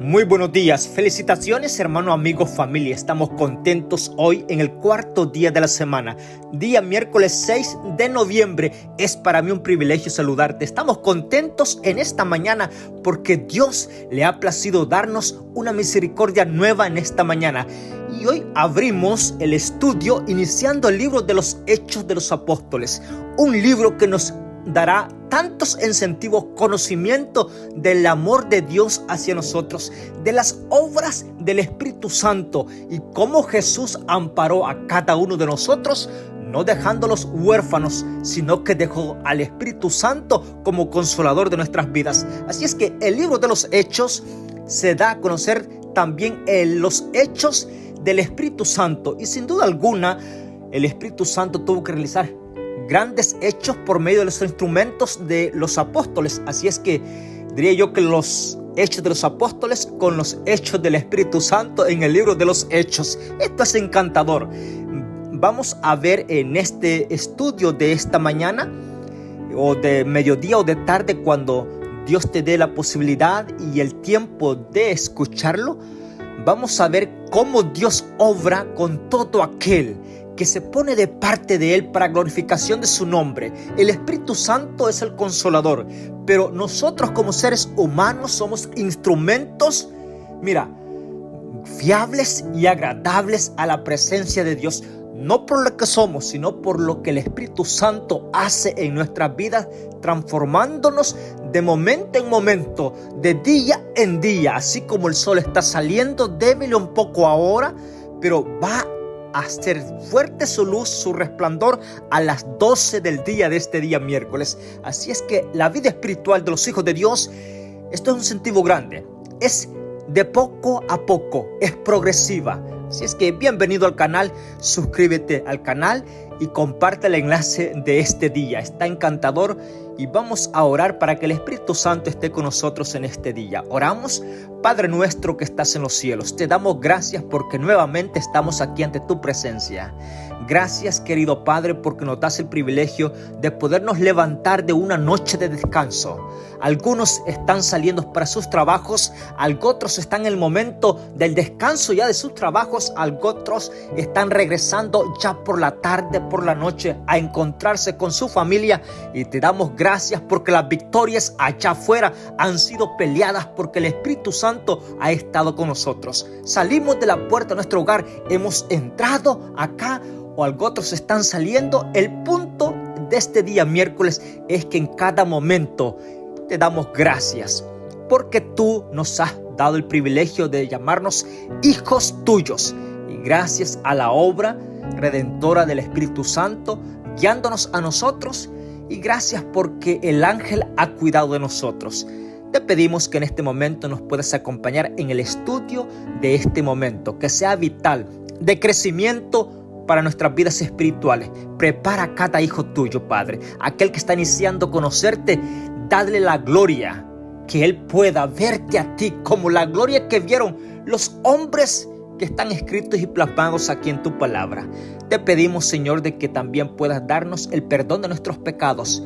Muy buenos días, felicitaciones hermano, amigo, familia. Estamos contentos hoy en el cuarto día de la semana, día miércoles 6 de noviembre. Es para mí un privilegio saludarte. Estamos contentos en esta mañana porque Dios le ha placido darnos una misericordia nueva en esta mañana. Y hoy abrimos el estudio iniciando el libro de los Hechos de los Apóstoles, un libro que nos dará tantos incentivos, conocimiento del amor de Dios hacia nosotros, de las obras del Espíritu Santo y cómo Jesús amparó a cada uno de nosotros, no dejándolos huérfanos, sino que dejó al Espíritu Santo como consolador de nuestras vidas. Así es que el libro de los Hechos se da a conocer también en los hechos del Espíritu Santo, y sin duda alguna el Espíritu Santo tuvo que realizar grandes hechos por medio de los instrumentos de los apóstoles. Así es que diría yo que los hechos de los apóstoles con los hechos del Espíritu Santo en el libro de los Hechos. Esto es encantador. Vamos a ver en este estudio de esta mañana, o de mediodía o de tarde, cuando Dios te dé la posibilidad y el tiempo de escucharlo, vamos a ver cómo Dios obra con todo aquel que se pone de parte de Él para glorificación de su nombre. El Espíritu Santo es el consolador, pero nosotros como seres humanos somos instrumentos, fiables y agradables a la presencia de Dios, no por lo que somos, sino por lo que el Espíritu Santo hace en nuestras vidas, transformándonos de momento en momento, de día en día. Así como el sol está saliendo débil un poco ahora, pero va a hacer fuerte su luz, su resplandor a las 12 del día de este día miércoles. Así es que la vida espiritual de los hijos de Dios, esto es un incentivo grande, es de poco a poco, es progresiva. Así es que bienvenido al canal, suscríbete al canal y comparte el enlace de este día. Está encantador y vamos a orar para que el Espíritu Santo esté con nosotros en este día. Oramos. Padre nuestro que estás en los cielos, te damos gracias porque nuevamente estamos aquí ante tu presencia. Gracias, querido Padre, porque nos das el privilegio de podernos levantar de una noche de descanso. Algunos están saliendo para sus trabajos, otros están en el momento del descanso ya de sus trabajos, otros están regresando ya por la tarde, por la noche, a encontrarse con su familia. Y te damos gracias porque las victorias allá afuera han sido peleadas porque el Espíritu Santo ha estado con nosotros. Salimos de la puerta de nuestro hogar, hemos entrado acá, o otros están saliendo. El punto de este día miércoles es que en cada momento te damos gracias porque tú nos has dado el privilegio de llamarnos hijos tuyos, y gracias a la obra redentora del Espíritu Santo guiándonos a nosotros, y gracias porque el ángel ha cuidado de nosotros. Te pedimos que en este momento nos puedas acompañar en el estudio de este momento, que sea vital, de crecimiento para nuestras vidas espirituales. Prepara a cada hijo tuyo, Padre. Aquel que está iniciando a conocerte, dadle la gloria, que Él pueda verte a ti como la gloria que vieron los hombres que están escritos y plasmados aquí en tu palabra. Te pedimos, Señor, de que también puedas darnos el perdón de nuestros pecados.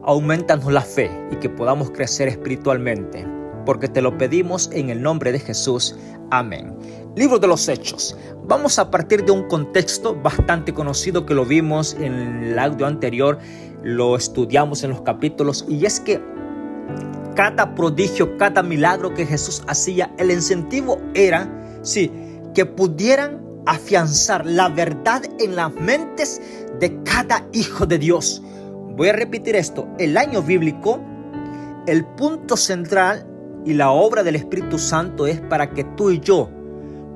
Aumentanos la fe y que podamos crecer espiritualmente, porque te lo pedimos en el nombre de Jesús. Amén. Libro de los Hechos. Vamos a partir de un contexto bastante conocido que lo vimos en el audio anterior, lo estudiamos en los capítulos, y es que cada prodigio, cada milagro que Jesús hacía, el incentivo era, que pudieran afianzar la verdad en las mentes de cada hijo de Dios. Voy a repetir esto. El año bíblico, el punto central y la obra del Espíritu Santo es para que tú y yo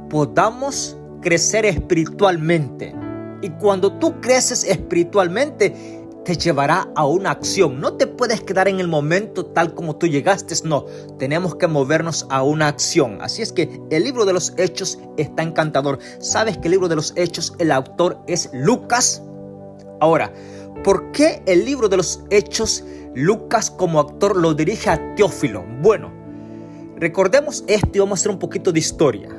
podamos crecer espiritualmente. Y cuando tú creces espiritualmente, te llevará a una acción. No te puedes quedar en el momento tal como tú llegaste, no. Tenemos que movernos a una acción. Así es que el libro de los Hechos está encantador. ¿Sabes que el libro de los Hechos, el autor es Lucas? Ahora, ¿por qué el libro de los Hechos, Lucas como autor lo dirige a Teófilo? Bueno, recordemos esto y vamos a hacer un poquito de historia.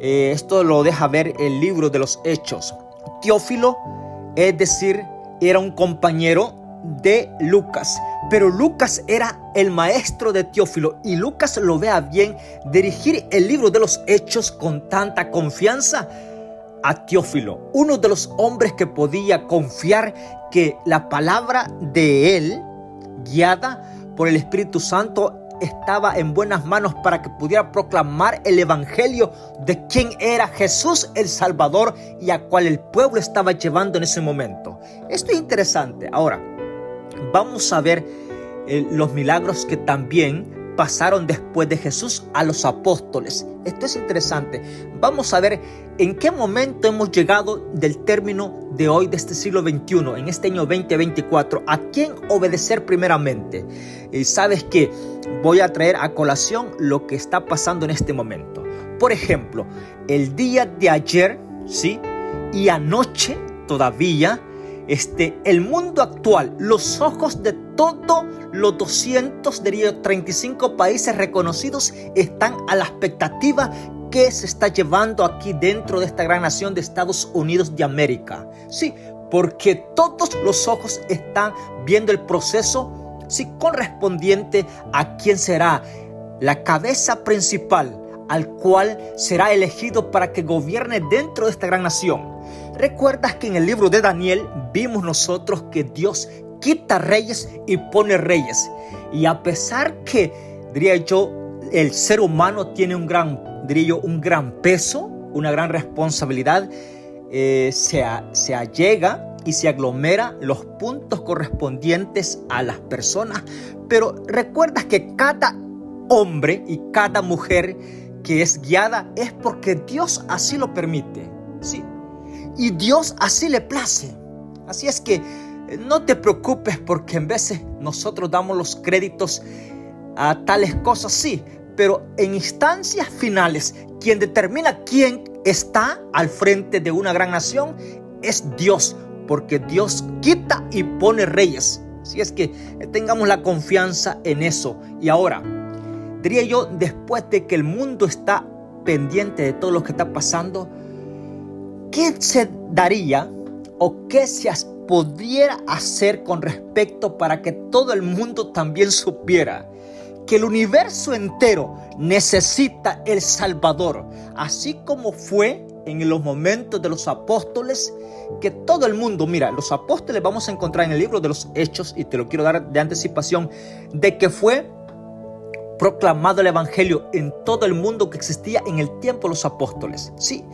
Esto lo deja ver el libro de los Hechos. Teófilo, es decir, era un compañero de Lucas, pero Lucas era el maestro de Teófilo y Lucas lo ve a bien dirigir el libro de los Hechos con tanta confianza a Teófilo, uno de los hombres que podía confiar que la palabra de él, guiada por el Espíritu Santo, estaba en buenas manos para que pudiera proclamar el evangelio de quién era Jesús el Salvador y a cual el pueblo estaba llevando en ese momento. Esto es interesante. Ahora, vamos a ver los milagros que también pasaron después de Jesús a los apóstoles. Esto es interesante. Vamos a ver en qué momento hemos llegado del término de hoy, de este siglo XXI, en este año 2024. ¿A quién obedecer primeramente? Y sabes que voy a traer a colación lo que está pasando en este momento. Por ejemplo, el día de ayer, ¿sí? Y anoche todavía, el mundo actual, los ojos de todos los 235 países reconocidos están a la expectativa que se está llevando aquí dentro de esta gran nación de Estados Unidos de América. Sí, porque todos los ojos están viendo el proceso, sí, correspondiente a quién será la cabeza principal al cual será elegido para que gobierne dentro de esta gran nación. ¿Recuerdas que en el libro de Daniel vimos nosotros que Dios quita reyes y pone reyes? Y a pesar que, diría yo, el ser humano tiene un gran peso, una gran responsabilidad, se allega y se aglomera los puntos correspondientes a las personas. Pero recuerdas que cada hombre y cada mujer que es guiada es porque Dios así lo permite, ¿sí? Y Dios así le place. Así es que no te preocupes porque en veces nosotros damos los créditos a tales cosas, sí, pero en instancias finales, quien determina quién está al frente de una gran nación es Dios, porque Dios quita y pone reyes. Así es que tengamos la confianza en eso. Y ahora, diría yo, después de que el mundo está pendiente de todo lo que está pasando, ¿qué se daría o qué se pudiera hacer con respecto para que todo el mundo también supiera que el universo entero necesita el Salvador? Así como fue en los momentos de los apóstoles, que todo el mundo, mira, los apóstoles vamos a encontrar en el libro de los Hechos, y te lo quiero dar de anticipación, de que fue proclamado el evangelio en todo el mundo que existía en el tiempo de los apóstoles. Sí,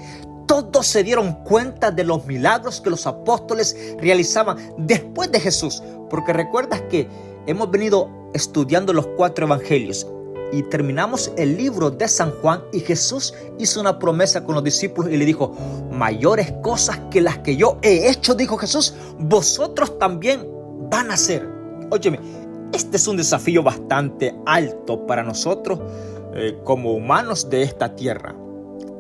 todos se dieron cuenta de los milagros que los apóstoles realizaban después de Jesús, porque recuerdas que hemos venido estudiando los 4 evangelios y terminamos el libro de San Juan, y Jesús hizo una promesa con los discípulos y le dijo: mayores cosas que las que yo he hecho, dijo Jesús, vosotros también van a hacer. Óyeme, este es un desafío bastante alto para nosotros como humanos de esta tierra.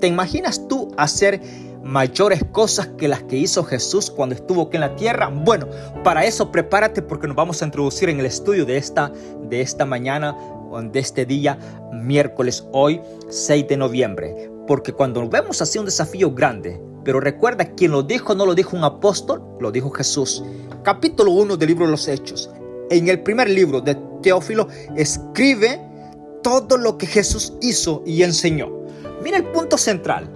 ¿Te imaginas tú hacer mayores cosas que las que hizo Jesús cuando estuvo aquí en la tierra? Bueno, para eso prepárate, porque nos vamos a introducir en el estudio de esta mañana, de este día miércoles, hoy 6 de noviembre. Porque cuando vemos así un desafío grande, pero recuerda, quien lo dijo no lo dijo un apóstol, lo dijo Jesús. Capítulo 1 del libro de los Hechos. En el primer libro de Teófilo escribe todo lo que Jesús hizo y enseñó. Mira el punto central.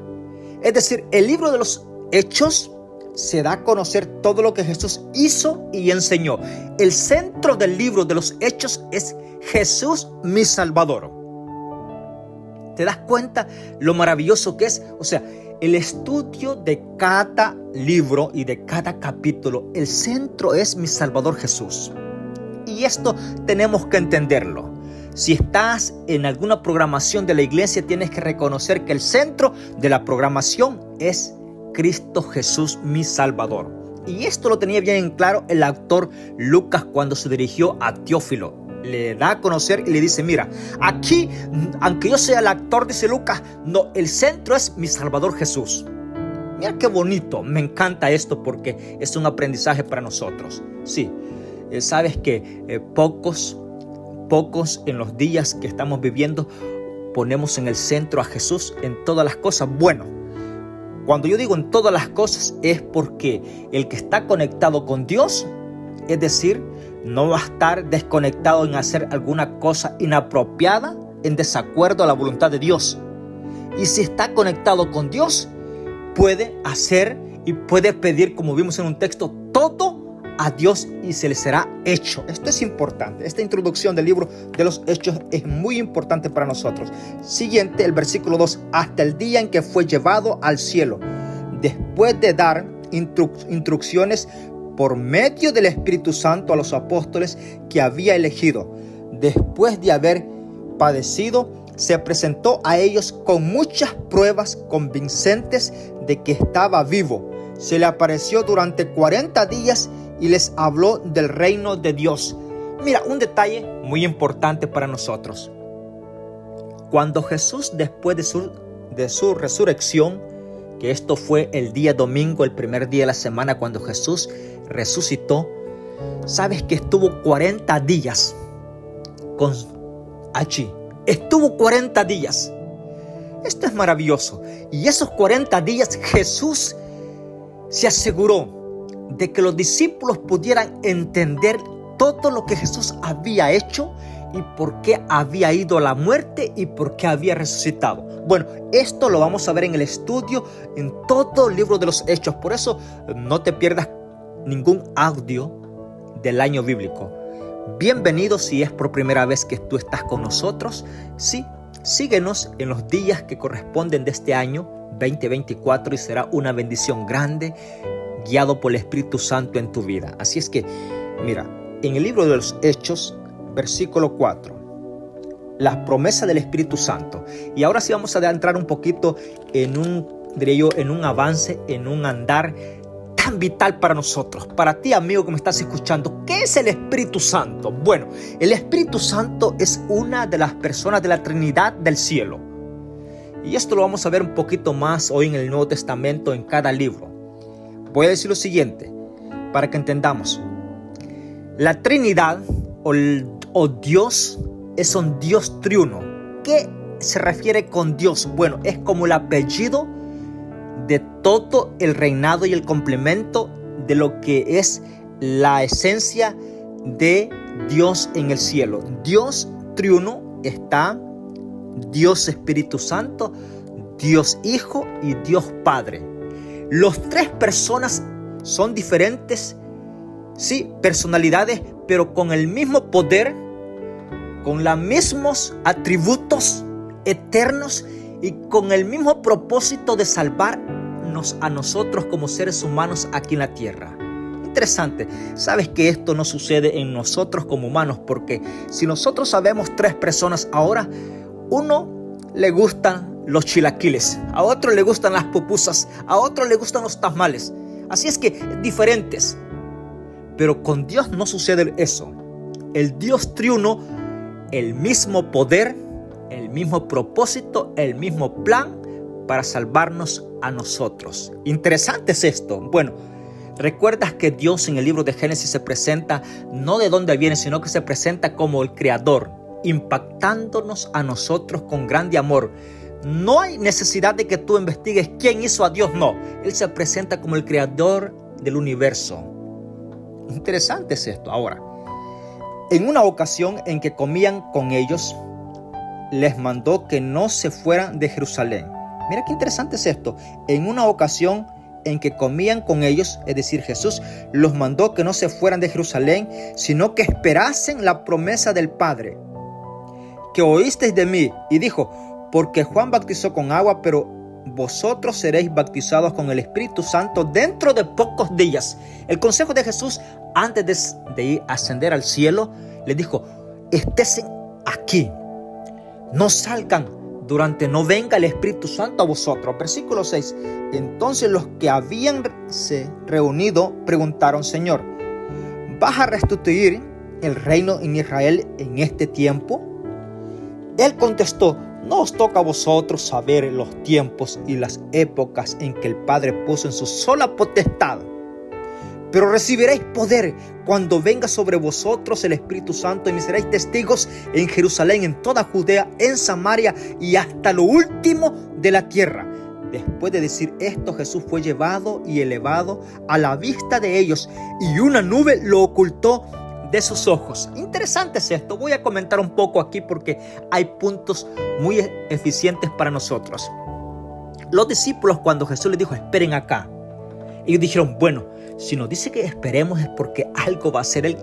Es decir, el libro de los Hechos se da a conocer todo lo que Jesús hizo y enseñó. El centro del libro de los Hechos es Jesús, mi Salvador. ¿Te das cuenta lo maravilloso que es? O sea, el estudio de cada libro y de cada capítulo, el centro es mi Salvador Jesús. Y esto tenemos que entenderlo. Si estás en alguna programación de la iglesia, tienes que reconocer que el centro de la programación es Cristo Jesús, mi Salvador. Y esto lo tenía bien en claro el autor Lucas cuando se dirigió a Teófilo. Le da a conocer y le dice: mira, aquí, aunque yo sea el actor, dice Lucas, no, el centro es mi Salvador Jesús. Mira qué bonito, me encanta esto porque es un aprendizaje para nosotros. Sí, sabes que pocos en los días que estamos viviendo ponemos en el centro a Jesús en todas las cosas. Bueno, cuando yo digo en todas las cosas es porque el que está conectado con Dios, es decir, No va a estar desconectado en hacer alguna cosa inapropiada en desacuerdo a la voluntad de Dios. Y si está conectado con Dios, puede hacer y puede pedir, como vimos en un texto, todo a Dios y se le será hecho. Esto es importante. Esta introducción del libro de los Hechos es muy importante para nosotros. Siguiente, el versículo 2. Hasta el día en que fue llevado al cielo, después de dar instrucciones por medio del Espíritu Santo a los apóstoles que había elegido. Después de haber padecido, se presentó a ellos con muchas pruebas convincentes de que estaba vivo. Se le apareció durante 40 días y les habló del reino de Dios. Mira, un detalle muy importante para nosotros. Cuando Jesús, después de su resurrección, que esto fue el día domingo, el primer día de la semana, cuando Jesús resucitó, sabes que estuvo 40 días allí. Estuvo 40 días. Esto es maravilloso. Y esos 40 días Jesús se aseguró de que los discípulos pudieran entender todo lo que Jesús había hecho y por qué había ido a la muerte y por qué había resucitado. Bueno, esto lo vamos a ver en el estudio, en todo el libro de los Hechos. Por eso no te pierdas ningún audio del año bíblico. Bienvenido si es por primera vez que tú estás con nosotros. Sí, síguenos en los días que corresponden de este año 2024 y será una bendición grande, guiado por el Espíritu Santo en tu vida. Así es que, mira, en el libro de los Hechos, versículo 4, las promesas del Espíritu Santo. Y ahora sí vamos a adentrar un poquito en un avance, en un andar tan vital para nosotros, para ti, amigo que me estás escuchando. ¿Qué es el Espíritu Santo? Bueno, el Espíritu Santo es una de las personas de la Trinidad del cielo. Y esto lo vamos a ver un poquito más hoy en el Nuevo Testamento, en cada libro. Voy a decir lo siguiente, para que entendamos. La Trinidad o Dios es un Dios triuno. ¿Qué se refiere con Dios? Bueno, es como el apellido de todo el reinado y el complemento de lo que es la esencia de Dios en el cielo. Dios triuno está Dios Espíritu Santo, Dios Hijo y Dios Padre. Los tres personas son diferentes, sí, personalidades, pero con el mismo poder, con los mismos atributos eternos y con el mismo propósito de salvarnos a nosotros como seres humanos aquí en la tierra. Interesante, sabes que esto no sucede en nosotros como humanos, porque si nosotros sabemos tres personas ahora, uno le gustan los chilaquiles, a otro le gustan las pupusas, a otro le gustan los tamales. Así es que diferentes. Pero con Dios no sucede eso. El Dios triuno, el mismo poder, el mismo propósito, el mismo plan para salvarnos a nosotros. Interesante es esto. Bueno, ¿recuerdas que Dios en el libro de Génesis se presenta no de dónde viene, sino que se presenta como el Creador, impactándonos a nosotros con grande amor? No hay necesidad de que tú investigues quién hizo a Dios, no. Él se presenta como el creador del universo. Interesante es esto. Ahora, en una ocasión en que comían con ellos, les mandó que no se fueran de Jerusalén. Mira qué interesante es esto. En una ocasión en que comían con ellos, es decir, Jesús los mandó que no se fueran de Jerusalén, sino que esperasen la promesa del Padre, que oísteis de mí. Y dijo: porque Juan bautizó con agua, pero vosotros seréis bautizados con el Espíritu Santo dentro de pocos días. El consejo de Jesús antes de ir a ascender al cielo, les dijo: estésen aquí, no salgan no venga el Espíritu Santo a vosotros. Versículo 6. Entonces los que habían se reunido preguntaron: Señor, ¿vas a restituir el reino en Israel en este tiempo? Él contestó: no os toca a vosotros saber los tiempos y las épocas en que el Padre puso en su sola potestad, pero recibiréis poder cuando venga sobre vosotros el Espíritu Santo, y me seréis testigos en Jerusalén, en toda Judea, en Samaria y hasta lo último de la tierra. Después de decir esto, Jesús fue llevado y elevado a la vista de ellos, y una nube lo ocultó de sus ojos. Interesante es esto. Voy a comentar un poco aquí porque hay puntos muy eficientes para nosotros. Los discípulos, cuando Jesús les dijo, esperen acá, ellos dijeron, bueno, si nos dice que esperemos es porque algo va a hacer Él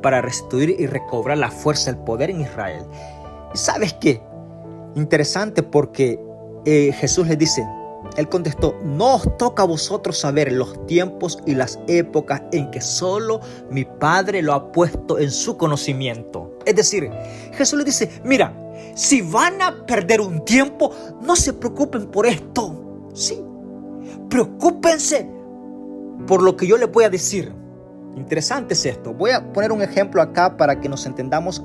para restituir y recobrar la fuerza, el poder en Israel. ¿Y sabes qué? Interesante porque Jesús les dice, Él contestó, no os toca a vosotros saber los tiempos y las épocas en que solo mi Padre lo ha puesto en su conocimiento. Es decir, Jesús les dice, mira, si van a perder un tiempo, no se preocupen por esto. Sí, preocúpense por lo que yo les voy a decir. Interesante es esto. Voy a poner un ejemplo acá para que nos entendamos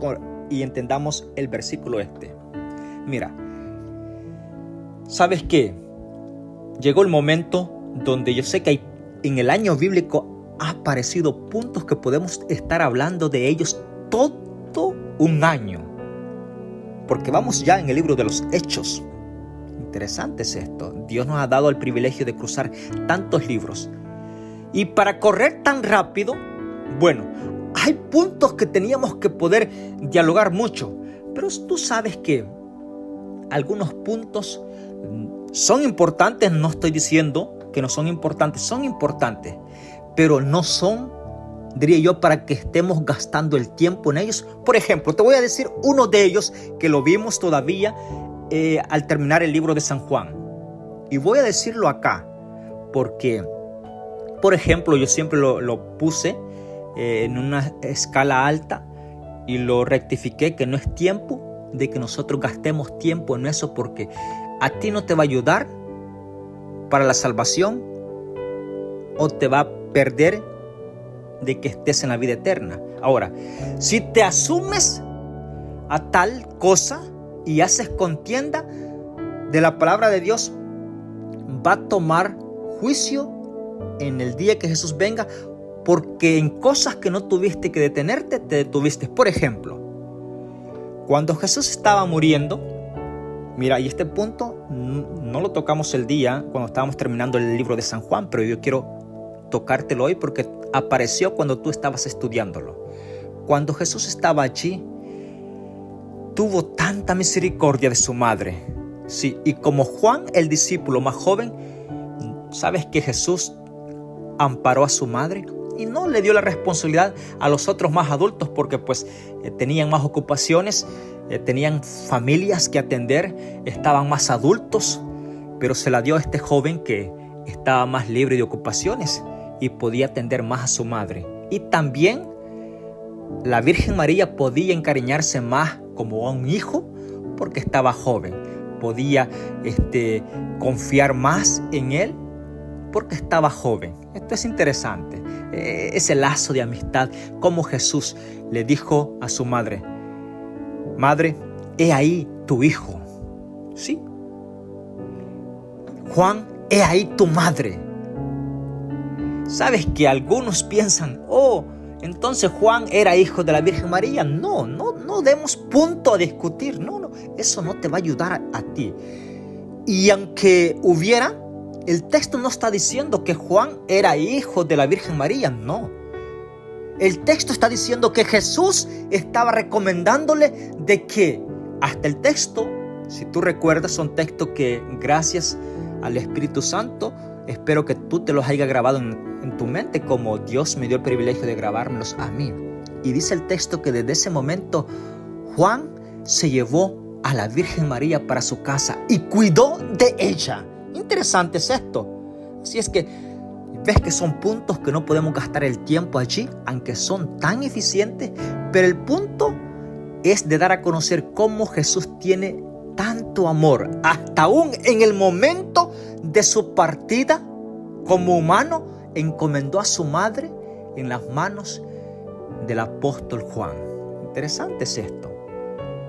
y entendamos el versículo este. Mira, ¿sabes qué? Llegó el momento donde yo sé que en el año bíblico ha aparecido puntos que podemos estar hablando de ellos todo un año. Porque vamos ya en el libro de los Hechos. Interesante es esto. Dios nos ha dado el privilegio de cruzar tantos libros. Y para correr tan rápido, bueno, hay puntos que teníamos que poder dialogar mucho. Pero tú sabes que algunos puntos son importantes, no estoy diciendo que no son importantes, pero no son, diría yo, para que estemos gastando el tiempo en ellos. Por ejemplo, te voy a decir uno de ellos que lo vimos todavía al terminar el libro de San Juan. Y voy a decirlo acá, porque, por ejemplo, yo siempre lo puse en una escala alta y lo rectifiqué, que no es tiempo de que nosotros gastemos tiempo en eso, porque a ti no te va a ayudar para la salvación o te va a perder de que estés en la vida eterna. Ahora, si te asumes a tal cosa y haces contienda de la palabra de Dios, va a tomar juicio en el día que Jesús venga, porque en cosas que no tuviste que detenerte, te detuviste. Por ejemplo, cuando Jesús estaba muriendo, mira, y este punto no lo tocamos el día cuando estábamos terminando el libro de San Juan, pero yo quiero tocártelo hoy porque apareció cuando tú estabas estudiándolo. Cuando Jesús estaba allí, tuvo tanta misericordia de su madre. Sí, y como Juan, el discípulo más joven, ¿sabes que Jesús amparó a su madre? Y no le dio la responsabilidad a los otros más adultos porque pues tenían más ocupaciones, tenían familias que atender, estaban más adultos, pero se la dio a este joven que estaba más libre de ocupaciones y podía atender más a su madre. Y también la Virgen María podía encariñarse más como a un hijo porque estaba joven, podía confiar más en él porque estaba joven. Esto es interesante, ese lazo de amistad, como Jesús le dijo a su madre, madre, he ahí tu hijo. ¿Sí? Juan, he ahí tu madre. ¿Sabes que algunos piensan, entonces Juan era hijo de la Virgen María? No demos punto a discutir. No, eso no te va a ayudar a ti. Y aunque hubiera, el texto no está diciendo que Juan era hijo de la Virgen María, no. El texto está diciendo que Jesús estaba recomendándole de que, hasta el texto, si tú recuerdas, son textos que gracias al Espíritu Santo, espero que tú te los hayas grabado en tu mente, como Dios me dio el privilegio de grabármelos a mí. Y dice el texto que desde ese momento Juan se llevó a la Virgen María para su casa y cuidó de ella. Interesante es esto. Así es que ves que son puntos que no podemos gastar el tiempo allí, aunque son tan eficientes, pero el punto es de dar a conocer cómo Jesús tiene tanto amor, hasta aún en el momento de su partida como humano, encomendó a su madre en las manos del apóstol Juan. Interesante es esto.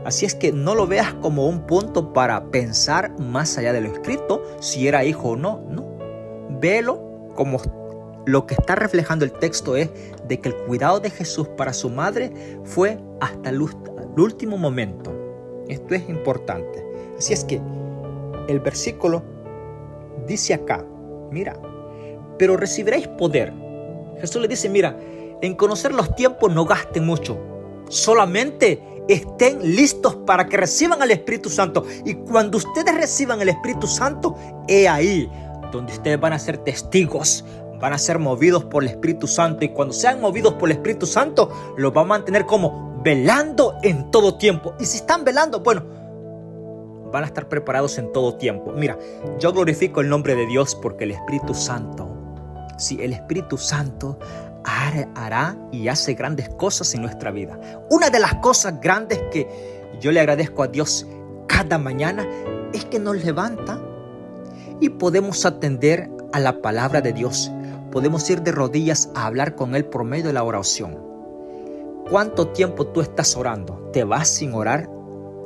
Así es que no lo veas como un punto para pensar más allá de lo escrito, si era hijo o no. No, velo como lo que está reflejando el texto es de que el cuidado de Jesús para su madre fue hasta el último momento. Esto es importante. Así es que el versículo dice acá, mira, pero recibiréis poder. Jesús le dice, mira, En conocer los tiempos no gasten mucho. Solamente estén listos para que reciban al Espíritu Santo. Y cuando ustedes reciban el Espíritu Santo, he ahí donde ustedes van a ser testigos. Van a ser movidos por el Espíritu Santo. Y cuando sean movidos por el Espíritu Santo, los van a mantener como velando en todo tiempo. Y si están velando, bueno, van a estar preparados en todo tiempo. Mira, yo glorifico el nombre de Dios porque el Espíritu Santo, sí, el Espíritu Santo hará y hace grandes cosas en nuestra vida. Una de las cosas grandes que yo le agradezco a Dios cada mañana es que nos levanta y podemos atender a la palabra de Dios. Podemos ir de rodillas a hablar con Él por medio de la oración. ¿Cuánto tiempo tú estás orando? ¿Te vas sin orar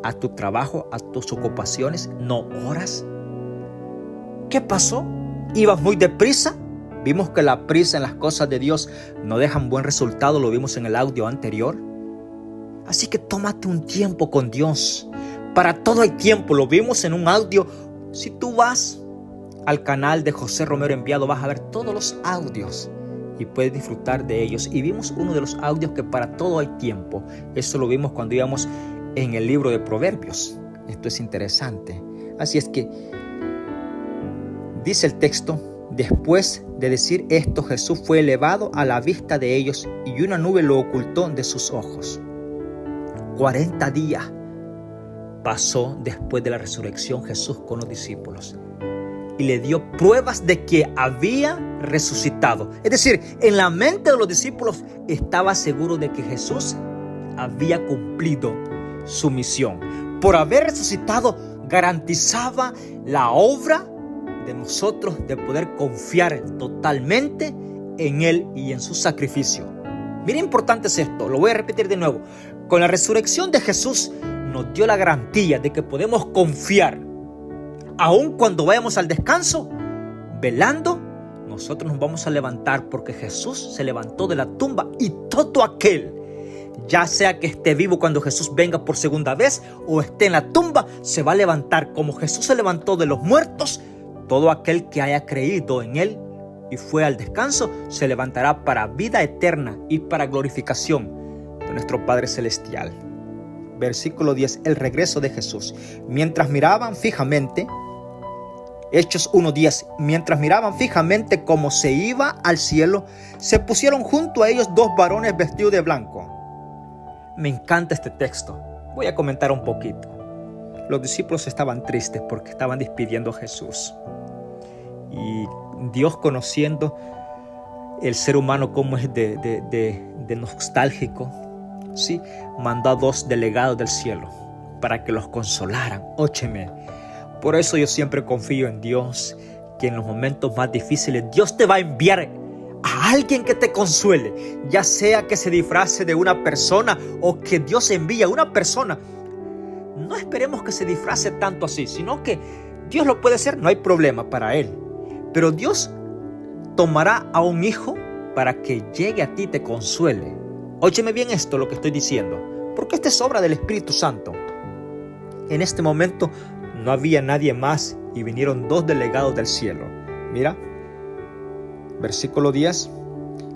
a tu trabajo, a tus ocupaciones? ¿No oras? ¿Qué pasó? ¿Ibas muy deprisa? Vimos que la prisa en las cosas de Dios no dejan buen resultado, lo vimos en el audio anterior. Así que tómate un tiempo con Dios. Para todo hay tiempo, lo vimos en un audio. Si tú vas al canal de José Romero Enviado, vas a ver todos los audios y puedes disfrutar de ellos. Y vimos uno de los audios que para todo hay tiempo. Eso lo vimos cuando íbamos en el libro de Proverbios. Esto es interesante. Así es que dice el texto: después de decir esto, Jesús fue elevado a la vista de ellos y una nube lo ocultó de sus ojos. 40 días pasó después de la resurrección Jesús con los discípulos y le dio pruebas de que había resucitado. Es decir, en la mente de los discípulos estaba seguro de que Jesús había cumplido su misión. Por haber resucitado, garantizaba la obra de nosotros de poder confiar totalmente en Él y en su sacrificio. Mira, importante es esto, lo voy a repetir de nuevo. Con la resurrección de Jesús nos dio la garantía de que podemos confiar. Aun cuando vayamos al descanso, velando, nosotros nos vamos a levantar porque Jesús se levantó de la tumba y todo aquel, ya sea que esté vivo cuando Jesús venga por segunda vez o esté en la tumba, se va a levantar. Como Jesús se levantó de los muertos, todo aquel que haya creído en Él y fue al descanso, se levantará para vida eterna y para glorificación de nuestro Padre Celestial. Versículo 10, el regreso de Jesús. Mientras miraban fijamente, Hechos 1:10, mientras miraban fijamente cómo se iba al cielo, se pusieron junto a ellos 2 varones vestidos de blanco. Me encanta este texto. Voy a comentar un poquito. Los discípulos estaban tristes porque estaban despidiendo a Jesús. Y Dios, conociendo el ser humano como es de nostálgico, ¿sí?, mandó a 2 delegados del cielo para que los consolaran. Ócheme, por eso yo siempre confío en Dios, que en los momentos más difíciles Dios te va a enviar a alguien que te consuele, ya sea que se disfrace de una persona o que Dios envíe a una persona. No esperemos que se disfrace tanto así, sino que Dios lo puede hacer, no hay problema para Él. Pero Dios tomará a un hijo para que llegue a ti y te consuele. Óyeme bien esto, lo que estoy diciendo, porque esta es obra del Espíritu Santo. En este momento no había nadie más y vinieron 2 delegados del cielo. Mira, versículo 10.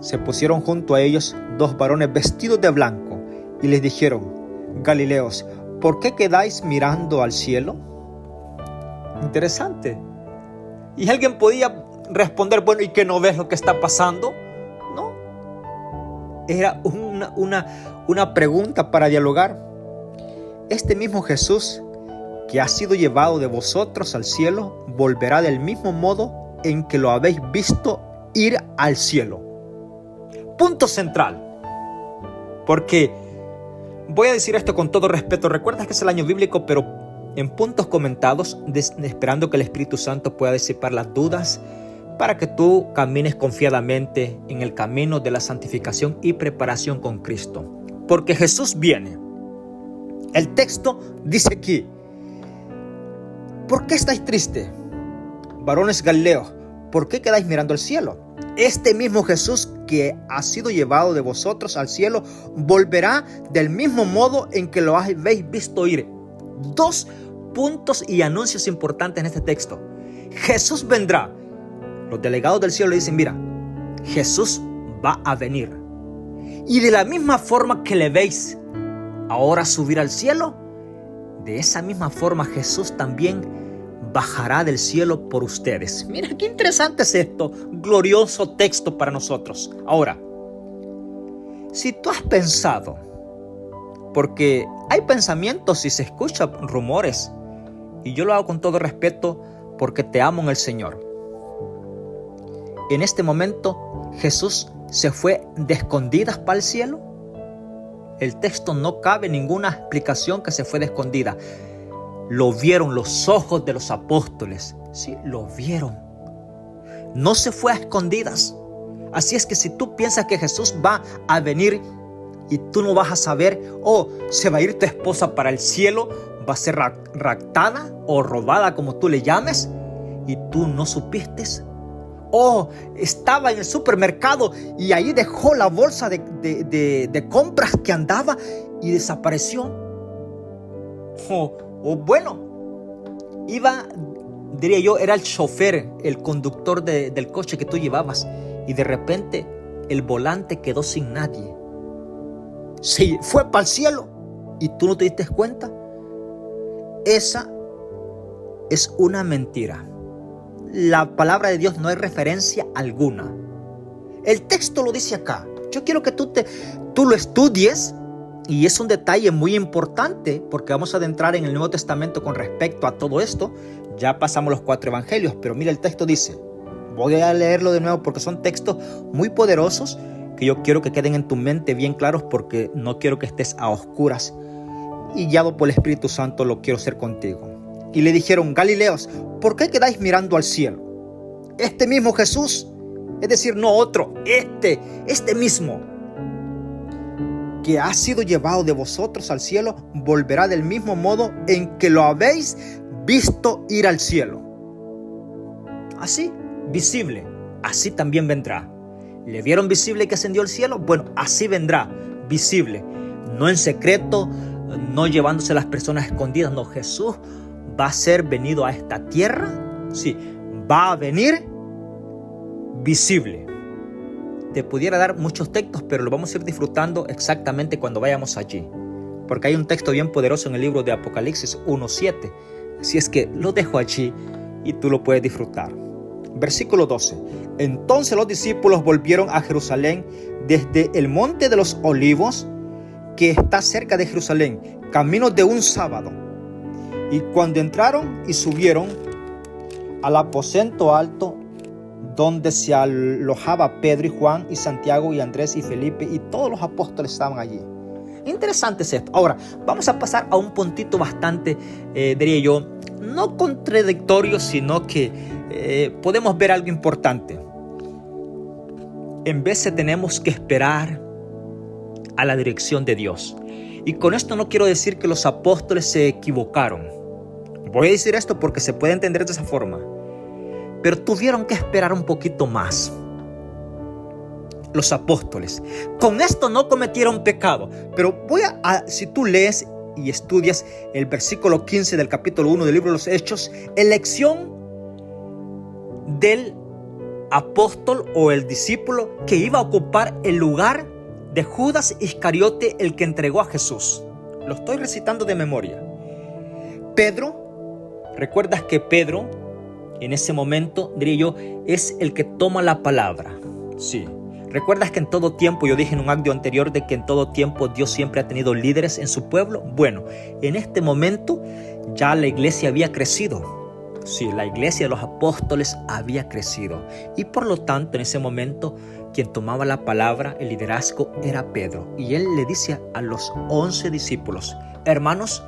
Se pusieron junto a ellos 2 varones vestidos de blanco y les dijeron: Galileos, ¿por qué quedáis mirando al cielo? Interesante. Y alguien podía responder: bueno, ¿y que no ves lo que está pasando? No. Era una pregunta para dialogar. Este mismo Jesús que ha sido llevado de vosotros al cielo, volverá del mismo modo en que lo habéis visto ir al cielo. Punto central. Porque voy a decir esto con todo respeto. Recuerda que es el año bíblico, pero en puntos comentados, esperando que el Espíritu Santo pueda disipar las dudas para que tú camines confiadamente en el camino de la santificación y preparación con Cristo. Porque Jesús viene. El texto dice aquí: ¿por qué estáis tristes, varones galileos? ¿Por qué quedáis mirando al cielo? Este mismo Jesús que ha sido llevado de vosotros al cielo volverá del mismo modo en que lo habéis visto ir. 2 puntos y anuncios importantes en este texto. Jesús vendrá. Los delegados del cielo le dicen: mira, Jesús va a venir. Y de la misma forma que le veis ahora subir al cielo, de esa misma forma Jesús también bajará del cielo por ustedes. Mira qué interesante es esto, glorioso texto para nosotros. Ahora, si tú has pensado, porque hay pensamientos y se escuchan rumores, y yo lo hago con todo respeto porque te amo en el Señor. En este momento Jesús se fue de escondidas para el cielo. El texto no cabe ninguna explicación que se fue de escondida. Lo vieron los ojos de los apóstoles. Sí, lo vieron. No se fue a escondidas. Así es que si tú piensas que Jesús va a venir y tú no vas a saber, se va a ir tu esposa para el cielo, va a ser raptada o robada, como tú le llames, y tú no supiste, estaba en el supermercado y ahí dejó la bolsa de compras que andaba y desapareció, diría yo, era el chofer, el conductor del coche que tú llevabas, y de repente el volante quedó sin nadie. Se fue para el cielo y tú no te diste cuenta. Esa es una mentira. La palabra de Dios no hay referencia alguna. El texto lo dice acá. Yo quiero que tú lo estudies, y es un detalle muy importante porque vamos a adentrar en el Nuevo Testamento con respecto a todo esto. Ya pasamos los 4 evangelios, pero mira, el texto dice, voy a leerlo de nuevo porque son textos muy poderosos que yo quiero que queden en tu mente bien claros, porque no quiero que estés a oscuras, y guiado por el Espíritu Santo lo quiero hacer contigo. Y le dijeron: Galileos, ¿por qué quedáis mirando al cielo? Este mismo Jesús, es decir, no otro, este mismo, que ha sido llevado de vosotros al cielo, volverá del mismo modo en que lo habéis visto ir al cielo. Así, visible, así también vendrá. ¿Le vieron visible que ascendió al cielo? Bueno, así vendrá, visible, no en secreto, no llevándose a las personas escondidas. No, Jesús va a ser venido a esta tierra. Sí, va a venir visible. Te pudiera dar muchos textos, pero lo vamos a ir disfrutando exactamente cuando vayamos allí, porque hay un texto bien poderoso en el libro de Apocalipsis 1:7. Así es que lo dejo allí y tú lo puedes disfrutar. Versículo 12. Entonces los discípulos volvieron a Jerusalén desde el monte de los Olivos, que está cerca de Jerusalén, camino de un sábado. Y cuando entraron y subieron al aposento alto, donde se alojaba Pedro y Juan y Santiago y Andrés y Felipe, y todos los apóstoles estaban allí. Interesante es esto. Ahora vamos a pasar a un puntito bastante, diría yo, no contradictorio, sino que podemos ver algo importante. En vez de tenemos que esperar a la dirección de Dios. Y con esto no quiero decir que los apóstoles se equivocaron. Voy a decir esto porque se puede entender de esa forma. Pero tuvieron que esperar un poquito más. Los apóstoles. Con esto no cometieron pecado. Pero si tú lees y estudias el versículo 15 del capítulo 1 del libro de los Hechos, elección del apóstol o el discípulo que iba a ocupar el lugar de Judas Iscariote, el que entregó a Jesús. Lo estoy recitando de memoria. Pedro, ¿recuerdas que Pedro en ese momento, diría yo, es el que toma la palabra? Sí. ¿Recuerdas que en todo tiempo, yo dije en un audio anterior de que en todo tiempo Dios siempre ha tenido líderes en su pueblo? Bueno, en este momento ya la iglesia había crecido. Sí, la iglesia de los apóstoles había crecido. Y por lo tanto, en ese momento, quien tomaba la palabra, el liderazgo, era Pedro. Y él le dice a los 11 discípulos: hermanos,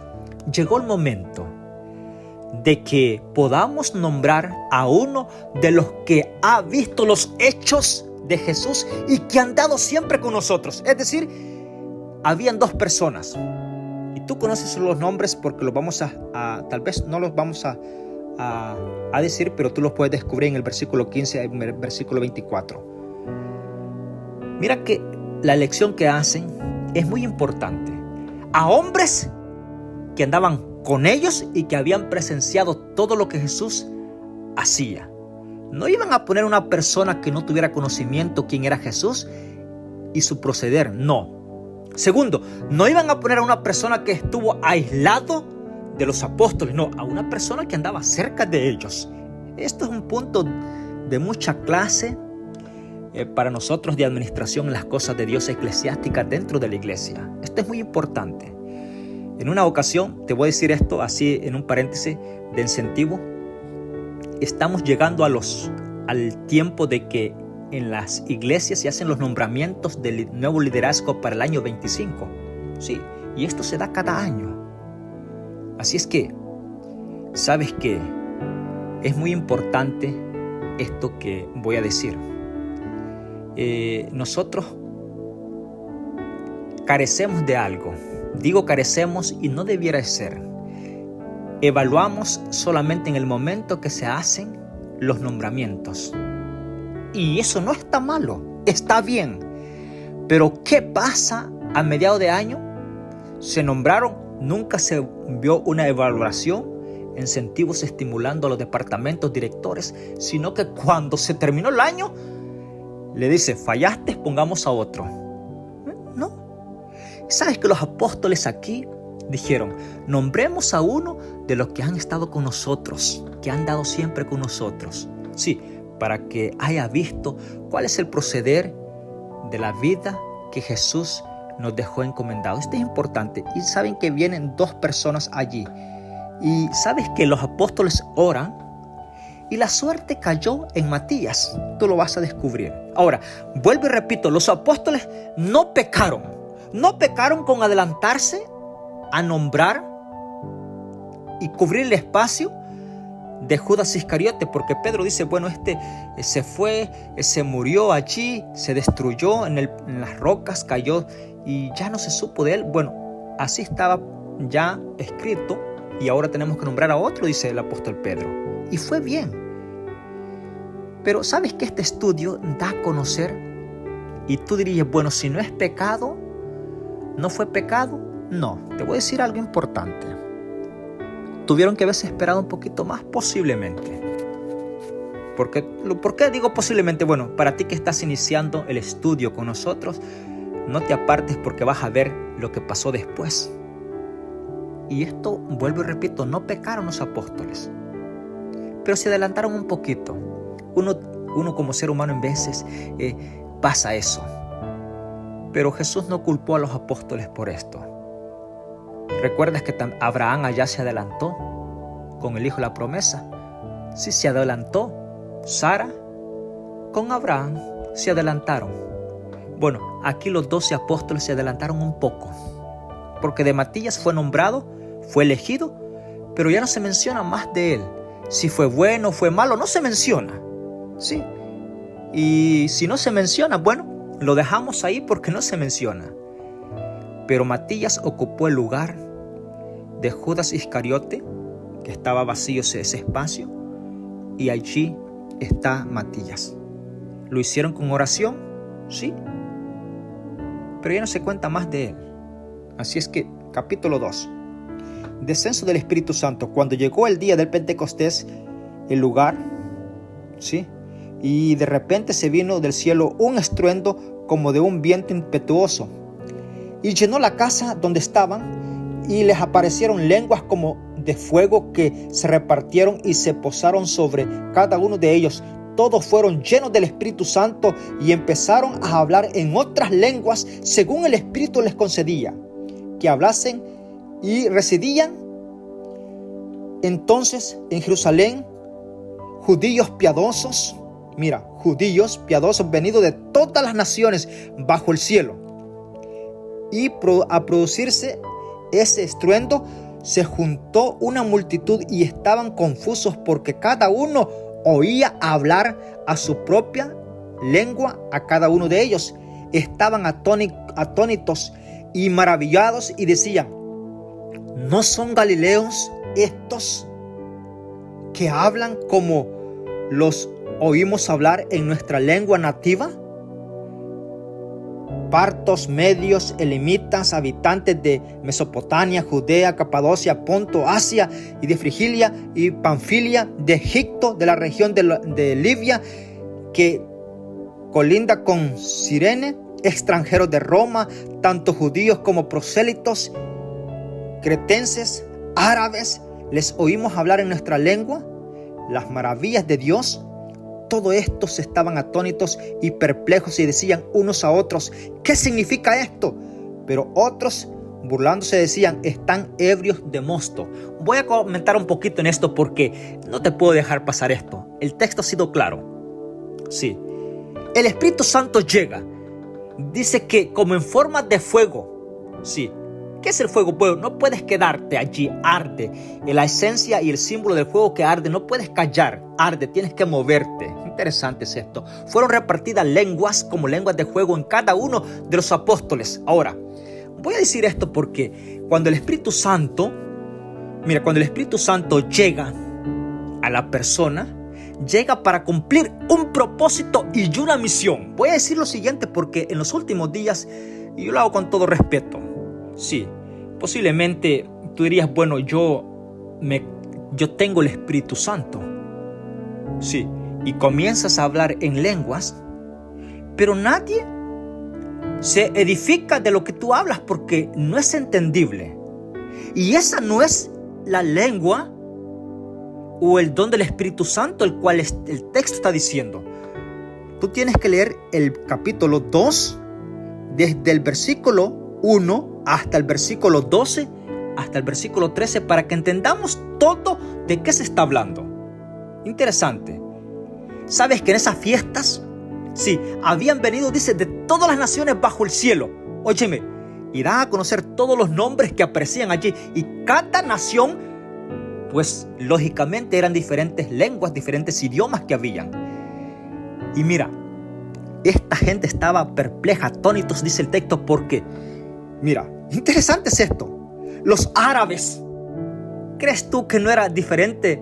llegó el momento de que podamos nombrar a uno de los que ha visto los hechos de Jesús y que han dado siempre con nosotros. Es decir, habían 2 personas. Y tú conoces los nombres porque los vamos tal vez no los vamos a decir, pero tú los puedes descubrir en el versículo 15 y el versículo 24. Mira que la elección que hacen es muy importante. A hombres que andaban con ellos y que habían presenciado todo lo que Jesús hacía. No iban a poner una persona que no tuviera conocimiento quién era Jesús y su proceder, no. Segundo, no iban a poner a una persona que estuvo aislado de los apóstoles, no, a una persona que andaba cerca de ellos. Esto es un punto de mucha clase para nosotros de administración en las cosas de Dios eclesiásticas dentro de la iglesia. Esto es muy importante. En una ocasión, te voy a decir esto así en un paréntesis de incentivo. Estamos llegando al tiempo de que en las iglesias se hacen los nombramientos del nuevo liderazgo para el año 25. Sí, y esto se da cada año. Así es que, ¿sabes qué? Es muy importante esto que voy a decir. Nosotros carecemos de algo. Digo carecemos y no debiera ser. Evaluamos solamente en el momento que se hacen los nombramientos. Y eso no está malo, está bien. Pero ¿qué pasa a mediados de año? Se nombraron, nunca se vio una evaluación, incentivos estimulando a los departamentos directores, sino que cuando se terminó el año, le dice, fallaste, pongamos a otro. No. ¿Sabes que los apóstoles aquí dijeron, nombremos a uno de los que han estado con nosotros, que han dado siempre con nosotros? Sí, para que haya visto cuál es el proceder de la vida que Jesús nos dejó encomendado. Esto es importante. Y saben que vienen dos personas allí. Y sabes que los apóstoles oran y la suerte cayó en Matías. Tú lo vas a descubrir. Ahora, vuelvo y repito, los apóstoles no pecaron. No pecaron con adelantarse a nombrar y cubrir el espacio de Judas Iscariote, porque Pedro dice, bueno, se fue, se murió allí, se destruyó en las rocas, cayó y ya no se supo de él. Bueno, así estaba ya escrito y ahora tenemos que nombrar a otro, dice el apóstol Pedro. Y fue bien. Pero ¿sabes que este estudio da a conocer? Y tú dirías, bueno, si no es pecado, ¿no fue pecado? No, te voy a decir algo importante. Tuvieron que haberse esperado un poquito más, posiblemente. ¿Por qué digo posiblemente? Bueno, para ti que estás iniciando el estudio con nosotros, no te apartes porque vas a ver lo que pasó después. Y esto, vuelvo y repito, no pecaron los apóstoles, pero se adelantaron un poquito. Uno como ser humano en veces pasa eso. Pero Jesús no culpó a los apóstoles por esto. ¿Recuerdas que Abraham allá se adelantó con el hijo de la promesa? Sí, se adelantó. Sara con Abraham se adelantaron. Bueno, aquí los 12 apóstoles se adelantaron un poco, porque de Matías fue nombrado, fue elegido, pero ya no se menciona más de él. Si fue bueno o fue malo, no se menciona. Sí. Y si no se menciona, bueno, lo dejamos ahí porque no se menciona. Pero Matías ocupó el lugar de Judas Iscariote, que estaba vacío ese espacio, y allí está Matías. ¿Lo hicieron con oración? Sí. Pero ya no se cuenta más de él. Así es que, capítulo 2. Descenso del Espíritu Santo. Cuando llegó el día del Pentecostés, el lugar, ¿sí? Y de repente se vino del cielo un estruendo como de un viento impetuoso, y llenó la casa donde estaban, y les aparecieron lenguas como de fuego que se repartieron y se posaron sobre cada uno de ellos. Todos fueron llenos del Espíritu Santo y empezaron a hablar en otras lenguas según el Espíritu les concedía que hablasen, y residían entonces en Jerusalén judíos piadosos, venidos de todas las naciones bajo el cielo. Y a producirse ese estruendo, se juntó una multitud y estaban confusos porque cada uno oía hablar a su propia lengua a cada uno de ellos. Estaban atónitos y maravillados y decían, ¿no son galileos estos que hablan como los oímos hablar en nuestra lengua nativa? Partos, medios, elamitas, habitantes de Mesopotamia, Judea, Capadocia, Ponto, Asia y de Frigilia y Panfilia, de Egipto, de la región de Libia, que colinda con Cirene, extranjeros de Roma, tanto judíos como prosélitos, cretenses, árabes, les oímos hablar en nuestra lengua las maravillas de Dios. Todos estos estaban atónitos y perplejos y decían unos a otros: ¿qué significa esto? Pero otros, burlándose, decían: están ebrios de mosto. Voy a comentar un poquito en esto porque no te puedo dejar pasar esto. El texto ha sido claro. Sí. El Espíritu Santo llega. Dice que como en forma de fuego. Sí. ¿Qué es el fuego? Pues no puedes quedarte allí, arde. La esencia y el símbolo del fuego que arde, no puedes callar, arde, tienes que moverte. Interesante es esto. Fueron repartidas lenguas como lenguas de fuego en cada uno de los apóstoles. Ahora, voy a decir esto porque cuando el Espíritu Santo llega a la persona, llega para cumplir un propósito y una misión. Voy a decir lo siguiente porque en los últimos días, y yo lo hago con todo respeto, sí, posiblemente tú dirías: bueno, yo tengo el Espíritu Santo. Sí, y comienzas a hablar en lenguas, pero nadie se edifica de lo que tú hablas porque no es entendible. Y esa no es la lengua o el don del Espíritu Santo, el cual el texto está diciendo. Tú tienes que leer el capítulo 2, desde el versículo 1 hasta el versículo 12, hasta el versículo 13, para que entendamos todo de qué se está hablando. Interesante. ¿Sabes que en esas fiestas, sí, habían venido, dice, de todas las naciones bajo el cielo? Óyeme, y dan a conocer todos los nombres que aparecían allí. Y cada nación, pues lógicamente eran diferentes lenguas, diferentes idiomas que habían. Y mira, esta gente estaba perpleja, atónitos, dice el texto, porque, mira, interesante es esto. Los árabes, ¿crees tú que no era diferente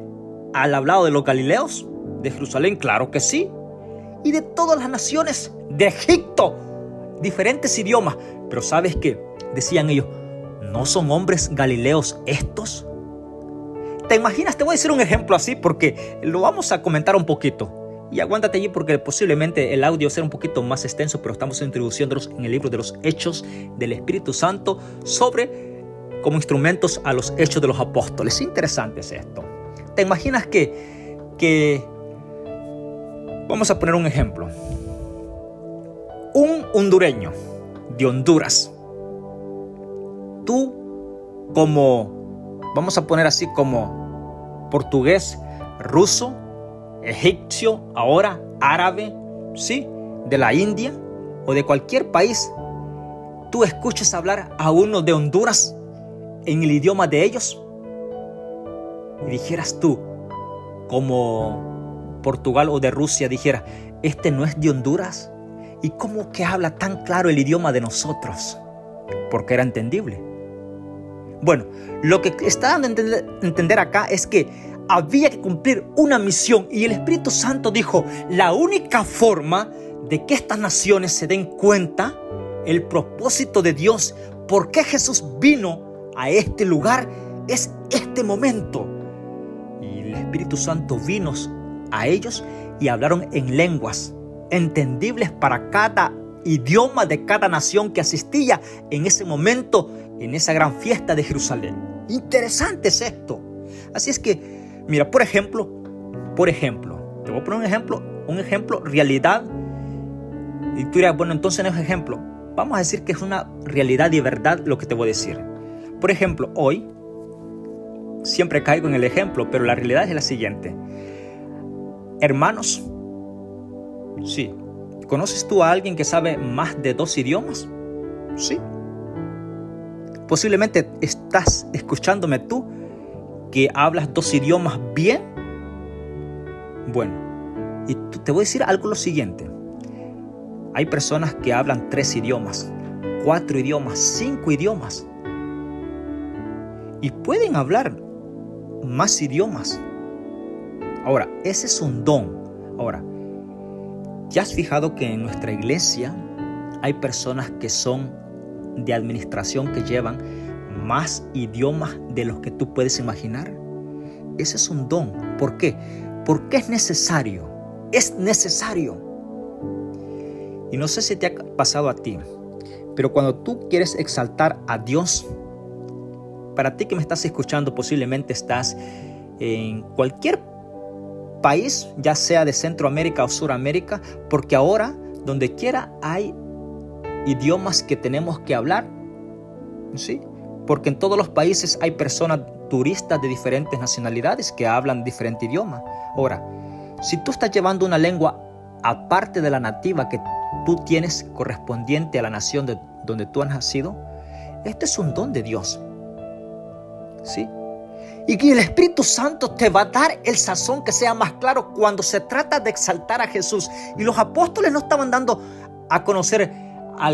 al hablado de los galileos de Jerusalén? Claro que sí. Y de todas las naciones de Egipto, diferentes idiomas. Pero ¿sabes qué? Decían ellos: ¿no son hombres galileos estos? ¿Te imaginas? Te voy a decir un ejemplo así porque lo vamos a comentar un poquito. Y aguántate allí porque posiblemente el audio será un poquito más extenso, pero estamos introduciéndolos en el libro de los Hechos del Espíritu Santo como instrumentos a los Hechos de los Apóstoles. Interesante es esto. ¿Te imaginas que vamos a poner un ejemplo? Un hondureño de Honduras, tú vamos a poner así, como portugués, ruso, egipcio, ahora árabe, sí, de la India o de cualquier país, tú escuchas hablar a uno de Honduras en el idioma de ellos y dijeras tú, como Portugal o de Rusia, dijera: este no es de Honduras. ¿Y cómo que habla tan claro el idioma de nosotros? Porque era entendible. Bueno, lo que está dando a entender acá es que había que cumplir una misión, y el Espíritu Santo dijo: la única forma de que estas naciones se den cuenta el propósito de Dios, por qué Jesús vino a este lugar, es este momento. Y el Espíritu Santo vino a ellos y hablaron en lenguas entendibles para cada idioma de cada nación que asistía en ese momento, en esa gran fiesta de Jerusalén. Interesante es esto. Así es que, mira, por ejemplo, te voy a poner un ejemplo, realidad. Y tú dirás: bueno, entonces no es ejemplo. Vamos a decir que es una realidad y verdad lo que te voy a decir. Por ejemplo, hoy, siempre caigo en el ejemplo, pero la realidad es la siguiente. Hermanos, sí, ¿conoces tú a alguien que sabe más de 2 idiomas? Sí. Posiblemente estás escuchándome tú que hablas 2 idiomas bien. Bueno, y te voy a decir algo lo siguiente. Hay personas que hablan 3 idiomas, 4 idiomas, 5 idiomas. Y pueden hablar más idiomas. Ahora, ese es un don. Ahora, ¿ya has fijado que en nuestra iglesia hay personas que son de administración que llevan más idiomas de los que tú puedes imaginar? Ese es un don. ¿Por qué? Porque es necesario. Es necesario. Y no sé si te ha pasado a ti, pero cuando tú quieres exaltar a Dios, para ti que me estás escuchando, posiblemente estás en cualquier país, ya sea de Centroamérica o Suramérica, porque ahora donde quiera hay idiomas que tenemos que hablar, ¿sí? Porque en todos los países hay personas turistas de diferentes nacionalidades que hablan diferente idioma. Ahora, si tú estás llevando una lengua aparte de la nativa que tú tienes correspondiente a la nación donde tú has nacido, este es un don de Dios, ¿sí? Y el Espíritu Santo te va a dar el sazón que sea más claro cuando se trata de exaltar a Jesús. Y los apóstoles no estaban dando a conocer,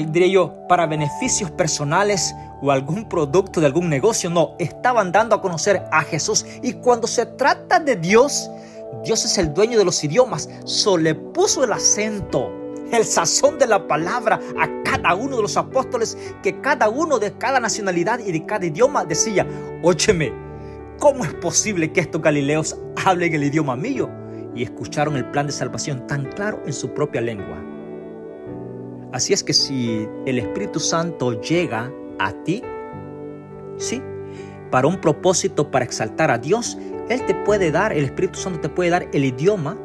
diría yo, para beneficios personales o algún producto de algún negocio. No, estaban dando a conocer a Jesús. Y cuando se trata de Dios, Dios es el dueño de los idiomas. Le puso el acento, el sazón de la palabra a cada uno de los apóstoles, que cada uno de cada nacionalidad y de cada idioma decía: óyeme, ¿cómo es posible que estos galileos hablen el idioma mío? Y escucharon el plan de salvación tan claro en su propia lengua. Así es que si el Espíritu Santo llega a ti, sí, para un propósito, para exaltar a Dios, el Espíritu Santo te puede dar el idioma,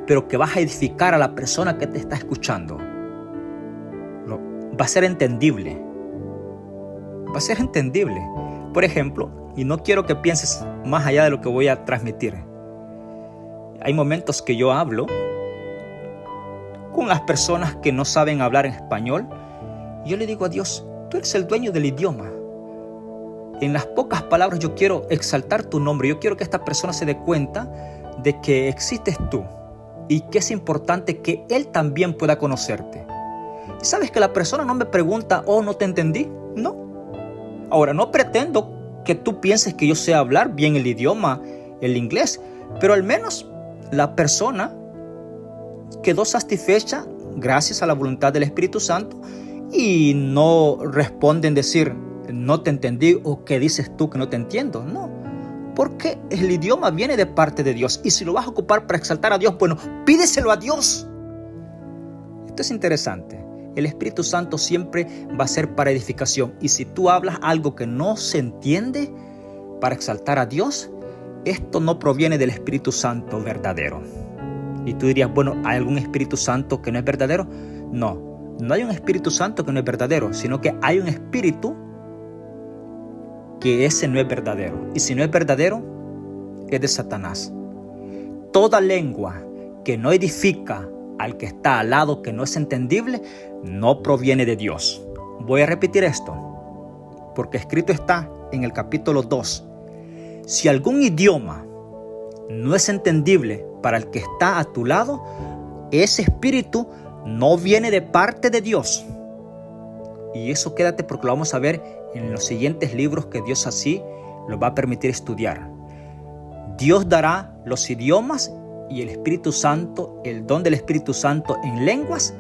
pero que vas a edificar a la persona que te está escuchando. Va a ser entendible. Va a ser entendible. Por ejemplo, y no quiero que pienses más allá de lo que voy a transmitir. Hay momentos que yo hablo con las personas que no saben hablar en español. Y yo le digo a Dios: tú eres el dueño del idioma. En las pocas palabras yo quiero exaltar tu nombre. Yo quiero que esta persona se dé cuenta de que existes tú y que es importante que él también pueda conocerte. ¿Sabes que la persona no me pregunta: oh, no te entendí? No. Ahora, no pretendo que tú pienses que yo sé hablar bien el idioma, el inglés, pero al menos la persona quedó satisfecha gracias a la voluntad del Espíritu Santo y no responde en decir: no te entendí, o ¿qué dices tú que no te entiendo? No, porque el idioma viene de parte de Dios, y si lo vas a ocupar para exaltar a Dios, bueno, pídeselo a Dios. Esto es interesante. El Espíritu Santo siempre va a ser para edificación, y si tú hablas algo que no se entiende para exaltar a Dios, esto no proviene del Espíritu Santo verdadero. Y tú dirías: bueno, ¿hay algún Espíritu Santo que no es verdadero? No, no hay un Espíritu Santo que no es verdadero, sino que hay un espíritu que ese no es verdadero. Y si no es verdadero, es de Satanás. Toda lengua que no edifica al que está al lado, que no es entendible, no proviene de Dios. Voy a repetir esto, porque escrito está en el capítulo 2. Si algún idioma no es entendible para el que está a tu lado, ese espíritu no viene de parte de Dios. Y eso quédate, porque lo vamos a ver en los siguientes libros que Dios así lo va a permitir estudiar. Dios dará los idiomas y el Espíritu Santo, el don del Espíritu Santo en lenguas,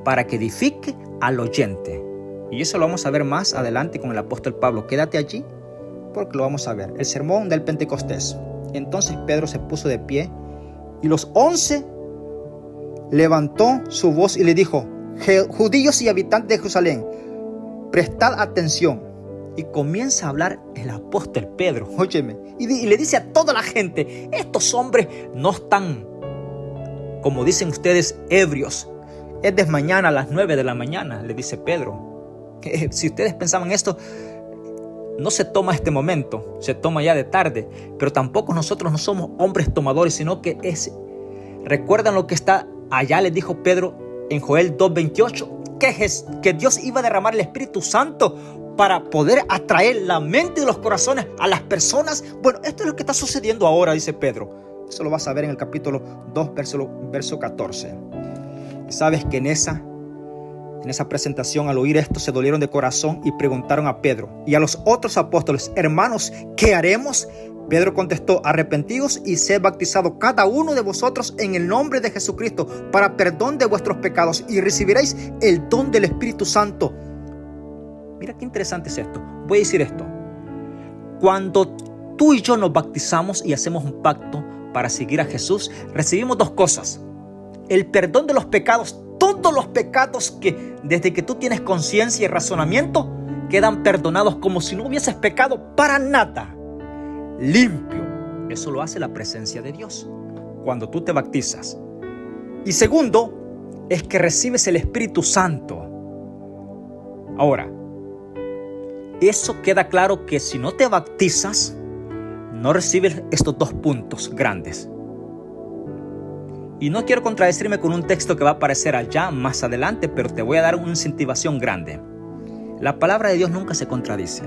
para que edifique al oyente. Y eso lo vamos a ver más adelante con el apóstol Pablo. Quédate allí porque lo vamos a ver. El sermón del Pentecostés. Entonces Pedro se puso de pie y los 11 levantó su voz y le dijo: judíos y habitantes de Jerusalén, prestad atención. Y comienza a hablar el apóstol Pedro, óyeme, y le dice a toda la gente: estos hombres no están, como dicen ustedes, ebrios. Es de mañana a las 9 de la mañana, le dice Pedro. Si ustedes pensaban esto, no se toma este momento, se toma ya de tarde. Pero tampoco nosotros no somos hombres tomadores, sino que recuerdan lo que está allá, les dijo Pedro en Joel 2:28, que Dios iba a derramar el Espíritu Santo para poder atraer la mente y los corazones a las personas. Bueno, esto es lo que está sucediendo ahora, dice Pedro. Eso lo vas a ver en el capítulo 2, verso 14. Sabes que en esa presentación, al oír esto, se dolieron de corazón y preguntaron a Pedro y a los otros apóstoles: hermanos, ¿qué haremos? Pedro contestó: arrepentíos y sed bautizados cada uno de vosotros en el nombre de Jesucristo para perdón de vuestros pecados, y recibiréis el don del Espíritu Santo. Mira qué interesante es esto. Voy a decir esto. Cuando tú y yo nos bautizamos y hacemos un pacto para seguir a Jesús, recibimos dos cosas: el perdón de los pecados todos los pecados que desde que tú tienes conciencia y razonamiento quedan perdonados como si no hubieses pecado para nada. Limpio. Eso lo hace la presencia de Dios cuando tú te bautizas. Y segundo, es que recibes el Espíritu Santo. Ahora, eso queda claro que si no te bautizas, no recibes estos dos puntos grandes. Y no quiero contradecirme con un texto que va a aparecer allá más adelante, pero te voy a dar una incentivación grande. La palabra de Dios nunca se contradice.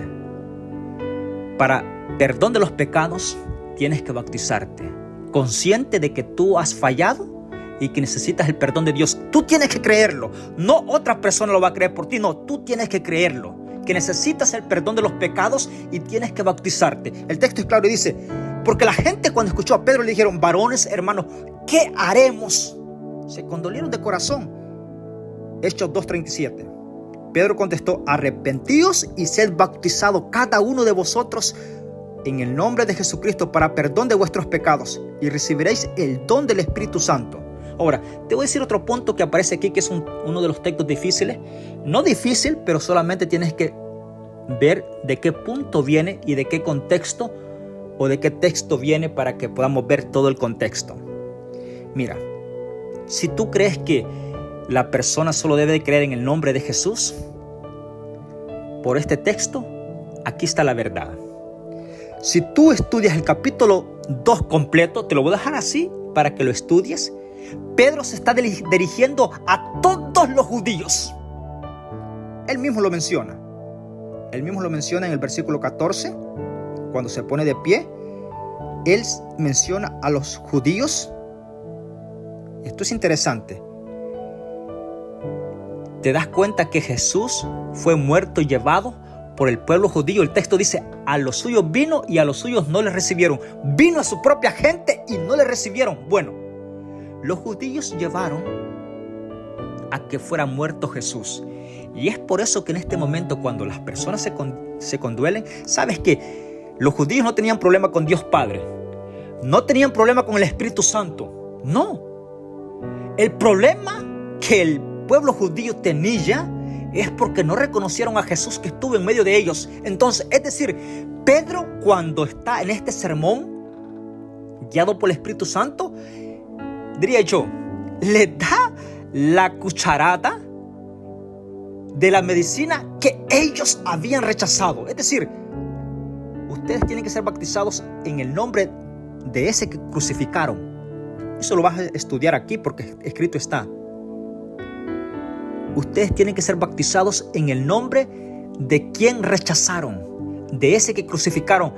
Para perdón de los pecados, tienes que bautizarte, consciente de que tú has fallado y que necesitas el perdón de Dios. Tú tienes que creerlo, no otra persona lo va a creer por ti, no, tú tienes que creerlo, que necesitas el perdón de los pecados y tienes que bautizarte. El texto es claro y dice, porque la gente cuando escuchó a Pedro le dijeron, varones, hermanos, ¿qué haremos? Se condolieron de corazón. Hechos 2:37. Pedro contestó, arrepentíos y sed bautizados cada uno de vosotros en el nombre de Jesucristo para perdón de vuestros pecados y recibiréis el don del Espíritu Santo. Ahora, te voy a decir otro punto que aparece aquí, que es uno de los textos difíciles. No difícil, pero solamente tienes que ver de qué punto viene y de qué contexto o de qué texto viene para que podamos ver todo el contexto. Mira, si tú crees que la persona solo debe de creer en el nombre de Jesús, por este texto, aquí está la verdad. Si tú estudias el capítulo 2 completo, te lo voy a dejar así para que lo estudies. Pedro se está dirigiendo a todos los judíos. Él mismo lo menciona. Él mismo lo menciona en el versículo 14, cuando se pone de pie. Él menciona a los judíos. Esto es interesante. Te das cuenta que Jesús fue muerto y llevado por el pueblo judío. El texto dice, a los suyos vino y a los suyos no le recibieron. Vino a su propia gente y no le recibieron. Bueno, los judíos llevaron a que fuera muerto Jesús. Y es por eso que en este momento, cuando las personas se conduelen, sabes que los judíos no tenían problema con Dios Padre. No tenían problema con el Espíritu Santo. No. El problema que el pueblo judío tenía es porque no reconocieron a Jesús que estuvo en medio de ellos. Entonces, es decir, Pedro, cuando está en este sermón, guiado por el Espíritu Santo, diría yo, le da la cucharada de la medicina que ellos habían rechazado. Es decir, ustedes tienen que ser bautizados en el nombre de ese que crucificaron. Eso lo vas a estudiar aquí porque escrito está. Ustedes tienen que ser bautizados en el nombre de quien rechazaron, de ese que crucificaron.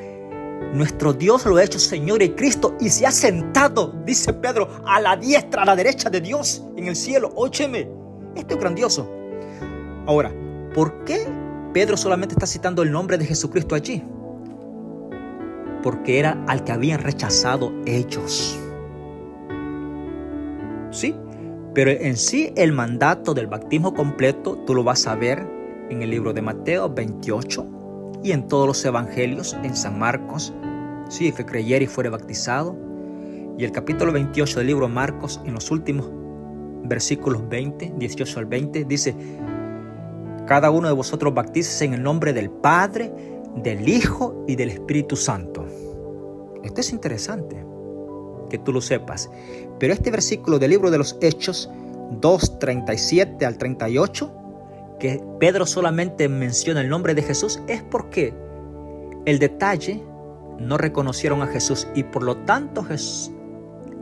Nuestro Dios lo ha hecho Señor y Cristo y se ha sentado, dice Pedro, a la diestra, a la derecha de Dios en el cielo. Óyeme, esto es grandioso. Ahora, ¿por qué Pedro solamente está citando el nombre de Jesucristo allí? Porque era al que habían rechazado ellos. ¿Sí? Pero en sí el mandato del bautismo completo tú lo vas a ver en el libro de Mateo 28 y en todos los evangelios, en San Marcos, sí, el que creyere y fuere bautizado, y el capítulo 28 del libro de Marcos, en los últimos versículos 18 al 20, dice, cada uno de vosotros bautícese en el nombre del Padre, del Hijo y del Espíritu Santo. Esto es interesante que tú lo sepas. Pero este versículo del libro de los Hechos 2:37 al 38, que Pedro solamente menciona el nombre de Jesús, es porque el detalle no reconocieron a Jesús y por lo tanto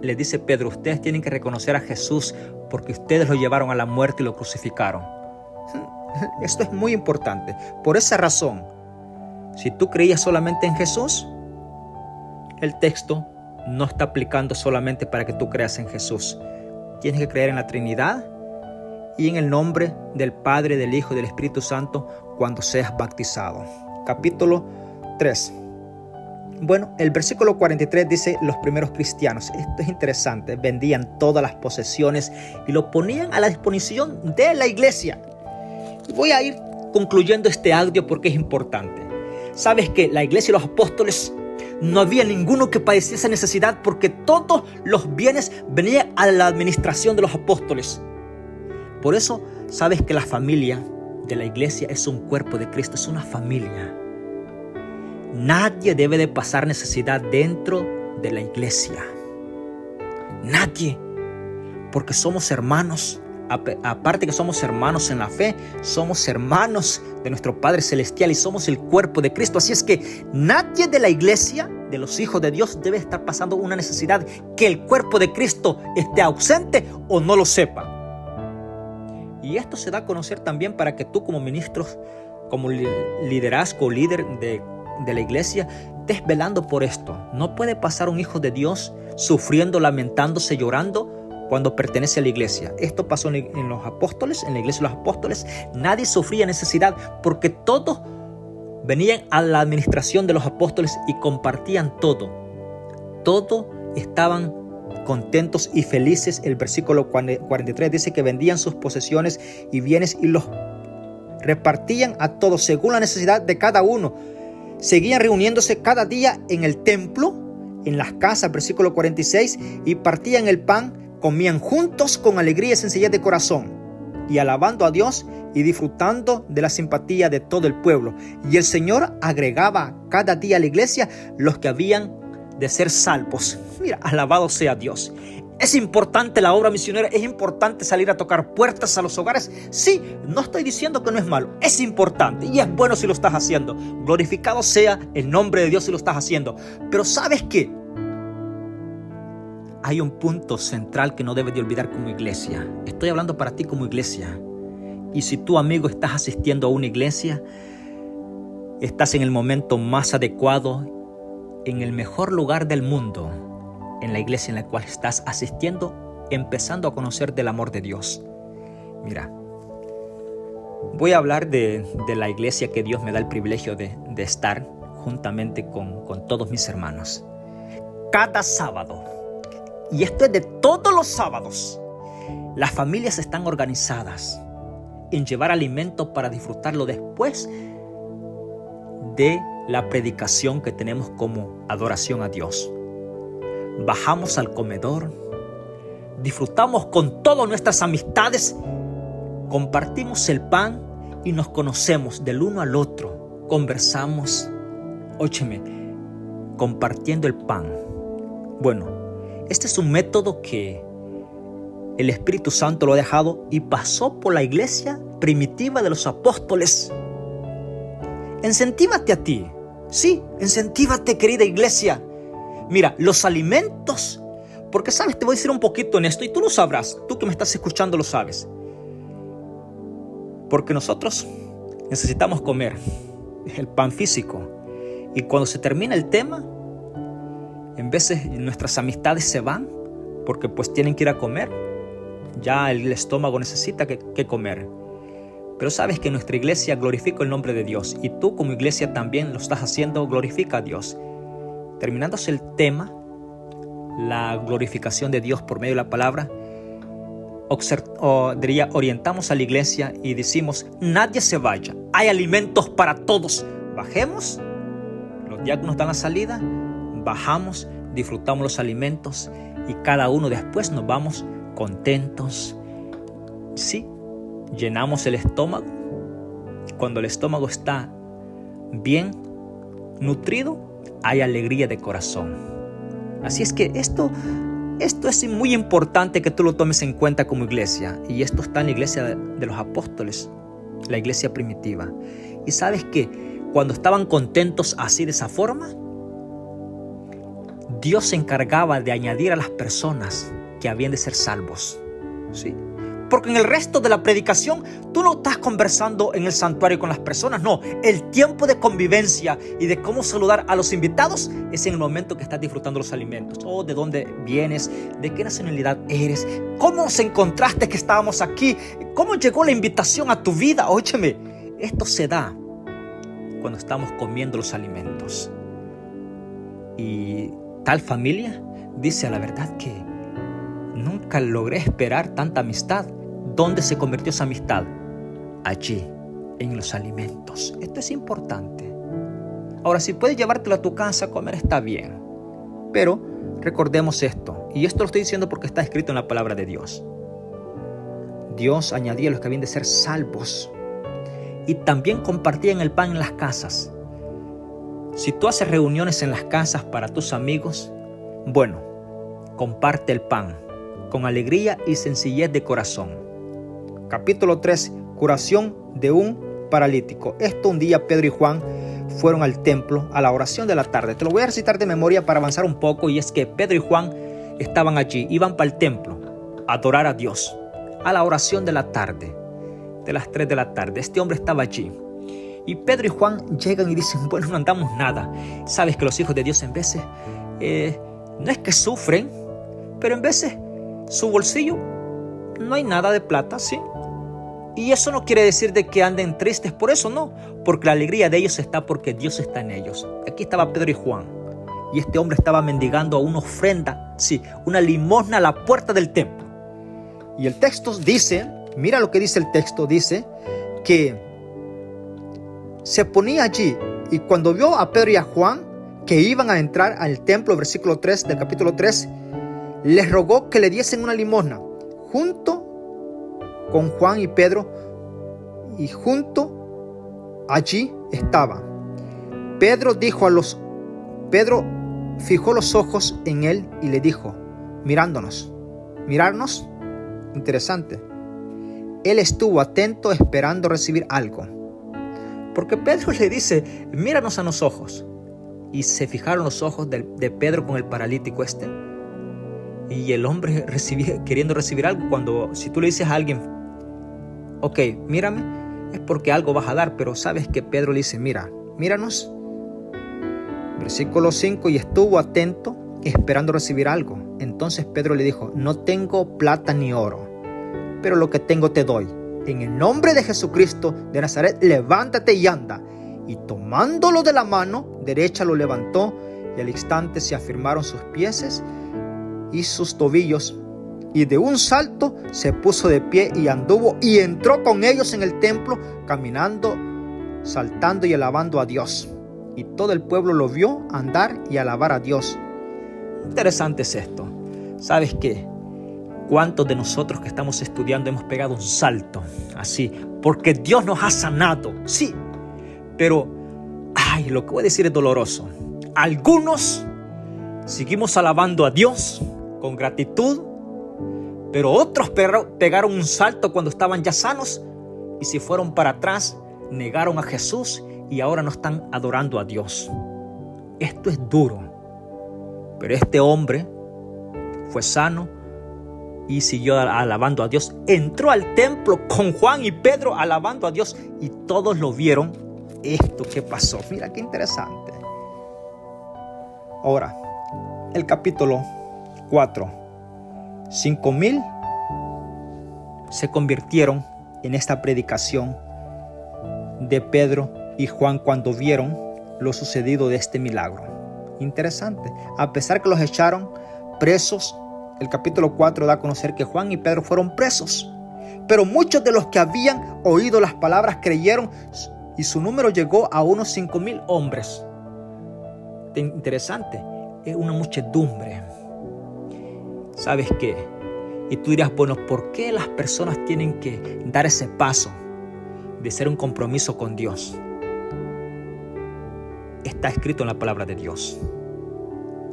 le dice Pedro, ustedes tienen que reconocer a Jesús porque ustedes lo llevaron a la muerte y lo crucificaron. Esto es muy importante. Por esa razón, si tú creías solamente en Jesús, el texto no está aplicando solamente para que tú creas en Jesús. Tienes que creer en la Trinidad y en el nombre del Padre, del Hijo y del Espíritu Santo cuando seas bautizado. Capítulo 3. Bueno, el versículo 43 dice los primeros cristianos. Esto es interesante. Vendían todas las posesiones y lo ponían a la disposición de la iglesia. Voy a ir concluyendo este audio porque es importante. Sabes que la iglesia y los apóstoles no había ninguno que padeciese necesidad porque todos los bienes venían a la administración de los apóstoles. Por eso, sabes que la familia de la iglesia es un cuerpo de Cristo, es una familia. Nadie debe de pasar necesidad dentro de la iglesia. Nadie. Porque somos hermanos. Aparte que somos hermanos en la fe, somos hermanos de nuestro Padre Celestial y somos el cuerpo de Cristo. Así es que nadie de la iglesia, de los hijos de Dios, debe estar pasando una necesidad que el cuerpo de Cristo esté ausente o no lo sepa. Y esto se da a conocer también para que tú como ministro, como liderazgo, líder de la iglesia, estés velando por esto. No puede pasar un hijo de Dios sufriendo, lamentándose, llorando cuando pertenece a la iglesia. Esto pasó en los apóstoles, en la iglesia de los apóstoles. Nadie sufría necesidad porque todos venían a la administración de los apóstoles y compartían todo. Todos estaban contentos y felices. El versículo 43 dice que vendían sus posesiones y bienes y los repartían a todos según la necesidad de cada uno. Seguían reuniéndose cada día en el templo, en las casas, versículo 46, y partían el pan, comían juntos con alegría y sencillez de corazón, y alabando a Dios y disfrutando de la simpatía de todo el pueblo. Y el Señor agregaba cada día a la iglesia los que habían de ser salvos. Mira, alabado sea Dios. Es importante la obra misionera, es importante salir a tocar puertas a los hogares. Sí, no estoy diciendo que no es malo, es importante y es bueno si lo estás haciendo. Glorificado sea el nombre de Dios si lo estás haciendo. Pero ¿sabes qué? Hay un punto central que no debes de olvidar como iglesia. Estoy hablando para ti como iglesia. Y si tú, amigo, estás asistiendo a una iglesia, estás en el momento más adecuado, en el mejor lugar del mundo, en la iglesia en la cual estás asistiendo, empezando a conocer del amor de Dios. Mira, voy a hablar de la iglesia que Dios me da el privilegio de estar juntamente con todos mis hermanos. Cada sábado, y esto es de todos los sábados, las familias están organizadas en llevar alimento para disfrutarlo después de la predicación que tenemos como adoración a Dios. Bajamos al comedor, disfrutamos con todas nuestras amistades, compartimos el pan y nos conocemos del uno al otro, conversamos, óyeme, compartiendo el pan. Bueno, este es un método que el Espíritu Santo lo ha dejado y pasó por la iglesia primitiva de los apóstoles. Incentívate a ti, sí, incentívate, querida iglesia. Mira, los alimentos, porque sabes, te voy a decir un poquito en esto y tú lo sabrás, tú que me estás escuchando lo sabes. Porque nosotros necesitamos comer el pan físico y cuando se termina el tema, en veces nuestras amistades se van porque pues tienen que ir a comer. Ya el estómago necesita que comer. Pero sabes que nuestra iglesia glorifica el nombre de Dios y tú como iglesia también lo estás haciendo, glorifica a Dios. Terminándose el tema, la glorificación de Dios por medio de la palabra, orientamos a la iglesia y decimos, nadie se vaya, hay alimentos para todos. Bajemos, los diáconos dan la salida, bajamos, disfrutamos los alimentos y cada uno después nos vamos contentos. Sí, llenamos el estómago. Cuando el estómago está bien nutrido, hay alegría de corazón. Así es que esto es muy importante que tú lo tomes en cuenta como iglesia. Y esto está en la iglesia de los apóstoles, la iglesia primitiva. Y sabes que cuando estaban contentos así de esa forma, Dios se encargaba de añadir a las personas que habían de ser salvos. ¿Sí? Porque en el resto de la predicación tú no estás conversando en el santuario con las personas, no. El tiempo de convivencia y de cómo saludar a los invitados es en el momento que estás disfrutando los alimentos. Oh, ¿de dónde vienes? ¿De qué nacionalidad eres? ¿Cómo nos encontraste que estábamos aquí? ¿Cómo llegó la invitación a tu vida? Óyeme, esto se da cuando estamos comiendo los alimentos. Y tal familia dice a la verdad que nunca logré esperar tanta amistad. ¿Dónde se convirtió esa amistad? Allí, en los alimentos. Esto es importante. Ahora, si puedes llevártelo a tu casa a comer, está bien. Pero recordemos esto. Y esto lo estoy diciendo porque está escrito en la palabra de Dios. Dios añadía a los que habían de ser salvos. Y también compartían el pan en las casas. Si tú haces reuniones en las casas para tus amigos, bueno, comparte el pan con alegría y sencillez de corazón. Capítulo 3. Curación de un paralítico. Un día Pedro y Juan fueron al templo a la oración de la tarde. Te lo voy a recitar de memoria para avanzar un poco, y es que Pedro y Juan estaban allí, iban para el templo a adorar a Dios, a la oración de la tarde, de las 3 de la tarde. Este hombre estaba allí. Y Pedro y Juan llegan y dicen, bueno, no andamos nada. Sabes que los hijos de Dios en veces, no es que sufren, pero en veces su bolsillo no hay nada de plata, ¿sí? Y eso no quiere decir de que anden tristes por eso, no. Porque la alegría de ellos está porque Dios está en ellos. Aquí estaba Pedro y Juan. Y este hombre estaba mendigando a una ofrenda, sí, una limosna a la puerta del templo. Y el texto dice, mira lo que dice el texto, dice que se ponía allí, y cuando vio a Pedro y a Juan que iban a entrar al templo, versículo 3 del capítulo 3, les rogó que le diesen una limosna. Junto con Juan y Pedro, y junto allí estaba. Pedro fijó los ojos en él y le dijo, mirarnos. Interesante. Él estuvo atento esperando recibir algo. Porque Pedro le dice, míranos a los ojos. Y se fijaron los ojos de Pedro con el paralítico Y el hombre queriendo recibir algo. Si tú le dices a alguien, ok, mírame, es porque algo vas a dar. Pero sabes que Pedro le dice, míranos. Versículo 5, y estuvo atento esperando recibir algo. Entonces Pedro le dijo, no tengo plata ni oro, pero lo que tengo te doy. En el nombre de Jesucristo de Nazaret, levántate y anda. Y tomándolo de la mano derecha lo levantó, y al instante se afirmaron sus pies y sus tobillos. Y de un salto se puso de pie y anduvo y entró con ellos en el templo, caminando, saltando y alabando a Dios. Y todo el pueblo lo vio andar y alabar a Dios. Interesante es esto. ¿Sabes qué? ¿Cuántos de nosotros que estamos estudiando hemos pegado un salto así? Porque Dios nos ha sanado, sí. Pero, lo que voy a decir es doloroso. Algunos seguimos alabando a Dios con gratitud, pero otros pegaron un salto cuando estaban ya sanos, y si fueron para atrás, negaron a Jesús y ahora no están adorando a Dios. Esto es duro. Pero este hombre fue sano y siguió alabando a Dios. Entró al templo con Juan y Pedro alabando a Dios, y todos lo vieron. Esto que pasó, mira qué interesante. Ahora, el capítulo 4. 5,000 se convirtieron en esta predicación de Pedro y Juan cuando vieron lo sucedido de este milagro. Interesante. A pesar que los echaron presos, el capítulo 4 da a conocer que Juan y Pedro fueron presos. Pero muchos de los que habían oído las palabras creyeron, y su número llegó a unos 5,000 hombres. Interesante. Es una muchedumbre. ¿Sabes qué? Y tú dirás, bueno, ¿por qué las personas tienen que dar ese paso de ser un compromiso con Dios? Está escrito en la palabra de Dios.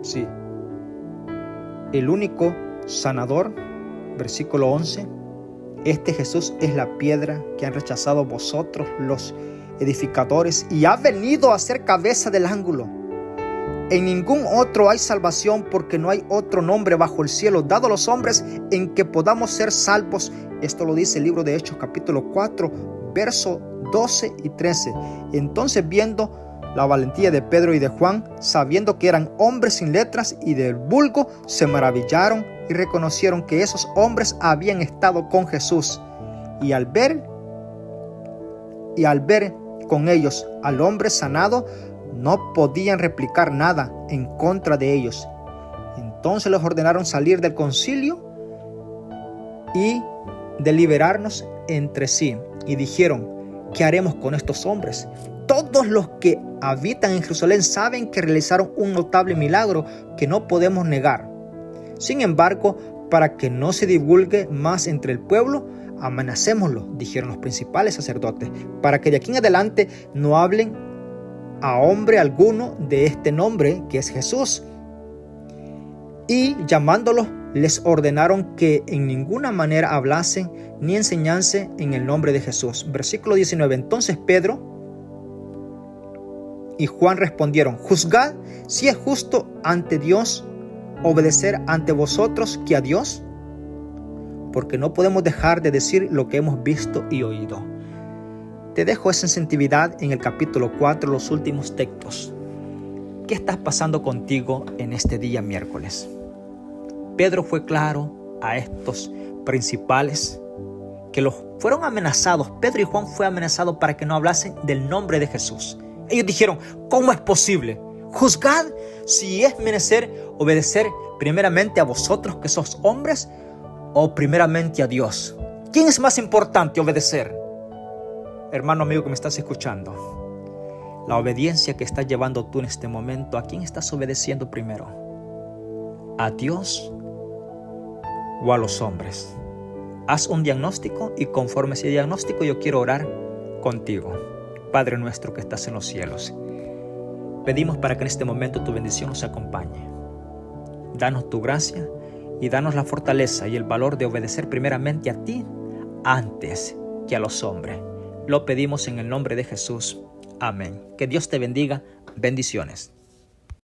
Sí. El único sanador, versículo 11, Jesús es la piedra que han rechazado vosotros los edificadores, y ha venido a ser cabeza del ángulo. En ningún otro hay salvación, porque no hay otro nombre bajo el cielo dado a los hombres en que podamos ser salvos. Esto lo dice el libro de Hechos capítulo 4, versos 12 y 13. Entonces, viendo la valentía de Pedro y de Juan, sabiendo que eran hombres sin letras y del vulgo, se maravillaron y reconocieron que esos hombres habían estado con Jesús. Y al ver con ellos al hombre sanado, no podían replicar nada en contra de ellos. Entonces les ordenaron salir del concilio y deliberarnos entre sí. Y dijeron, ¿qué haremos con estos hombres? Todos los que habitan en Jerusalén saben que realizaron un notable milagro que no podemos negar. Sin embargo, para que no se divulgue más entre el pueblo, amenacémoslo, dijeron los principales sacerdotes, para que de aquí en adelante no hablen a hombre alguno de este nombre que es Jesús. Y llamándolos, les ordenaron que en ninguna manera hablasen ni enseñasen en el nombre de Jesús. Versículo 19. Entonces Pedro y Juan respondieron: juzgad si es justo ante Dios obedecer ante vosotros que a Dios, porque no podemos dejar de decir lo que hemos visto y oído. Te dejo esa sensitividad en el capítulo 4, los últimos textos. ¿Qué está pasando contigo en este día miércoles? Pedro fue claro a estos principales que los fueron amenazados. Pedro y Juan fueron amenazados para que no hablasen del nombre de Jesús. Ellos dijeron: ¿cómo es posible? Juzgad si es menester obedecer primeramente a vosotros que sos hombres o primeramente a Dios. ¿Quién es más importante obedecer? Hermano amigo que me estás escuchando, la obediencia que estás llevando tú en este momento, ¿a quién estás obedeciendo primero? ¿A Dios o a los hombres? Haz un diagnóstico y conforme ese diagnóstico yo quiero orar contigo. Padre nuestro que estás en los cielos, pedimos para que en este momento tu bendición nos acompañe. Danos tu gracia y danos la fortaleza y el valor de obedecer primeramente a ti antes que a los hombres. Lo pedimos en el nombre de Jesús. Amén. Que Dios te bendiga. Bendiciones.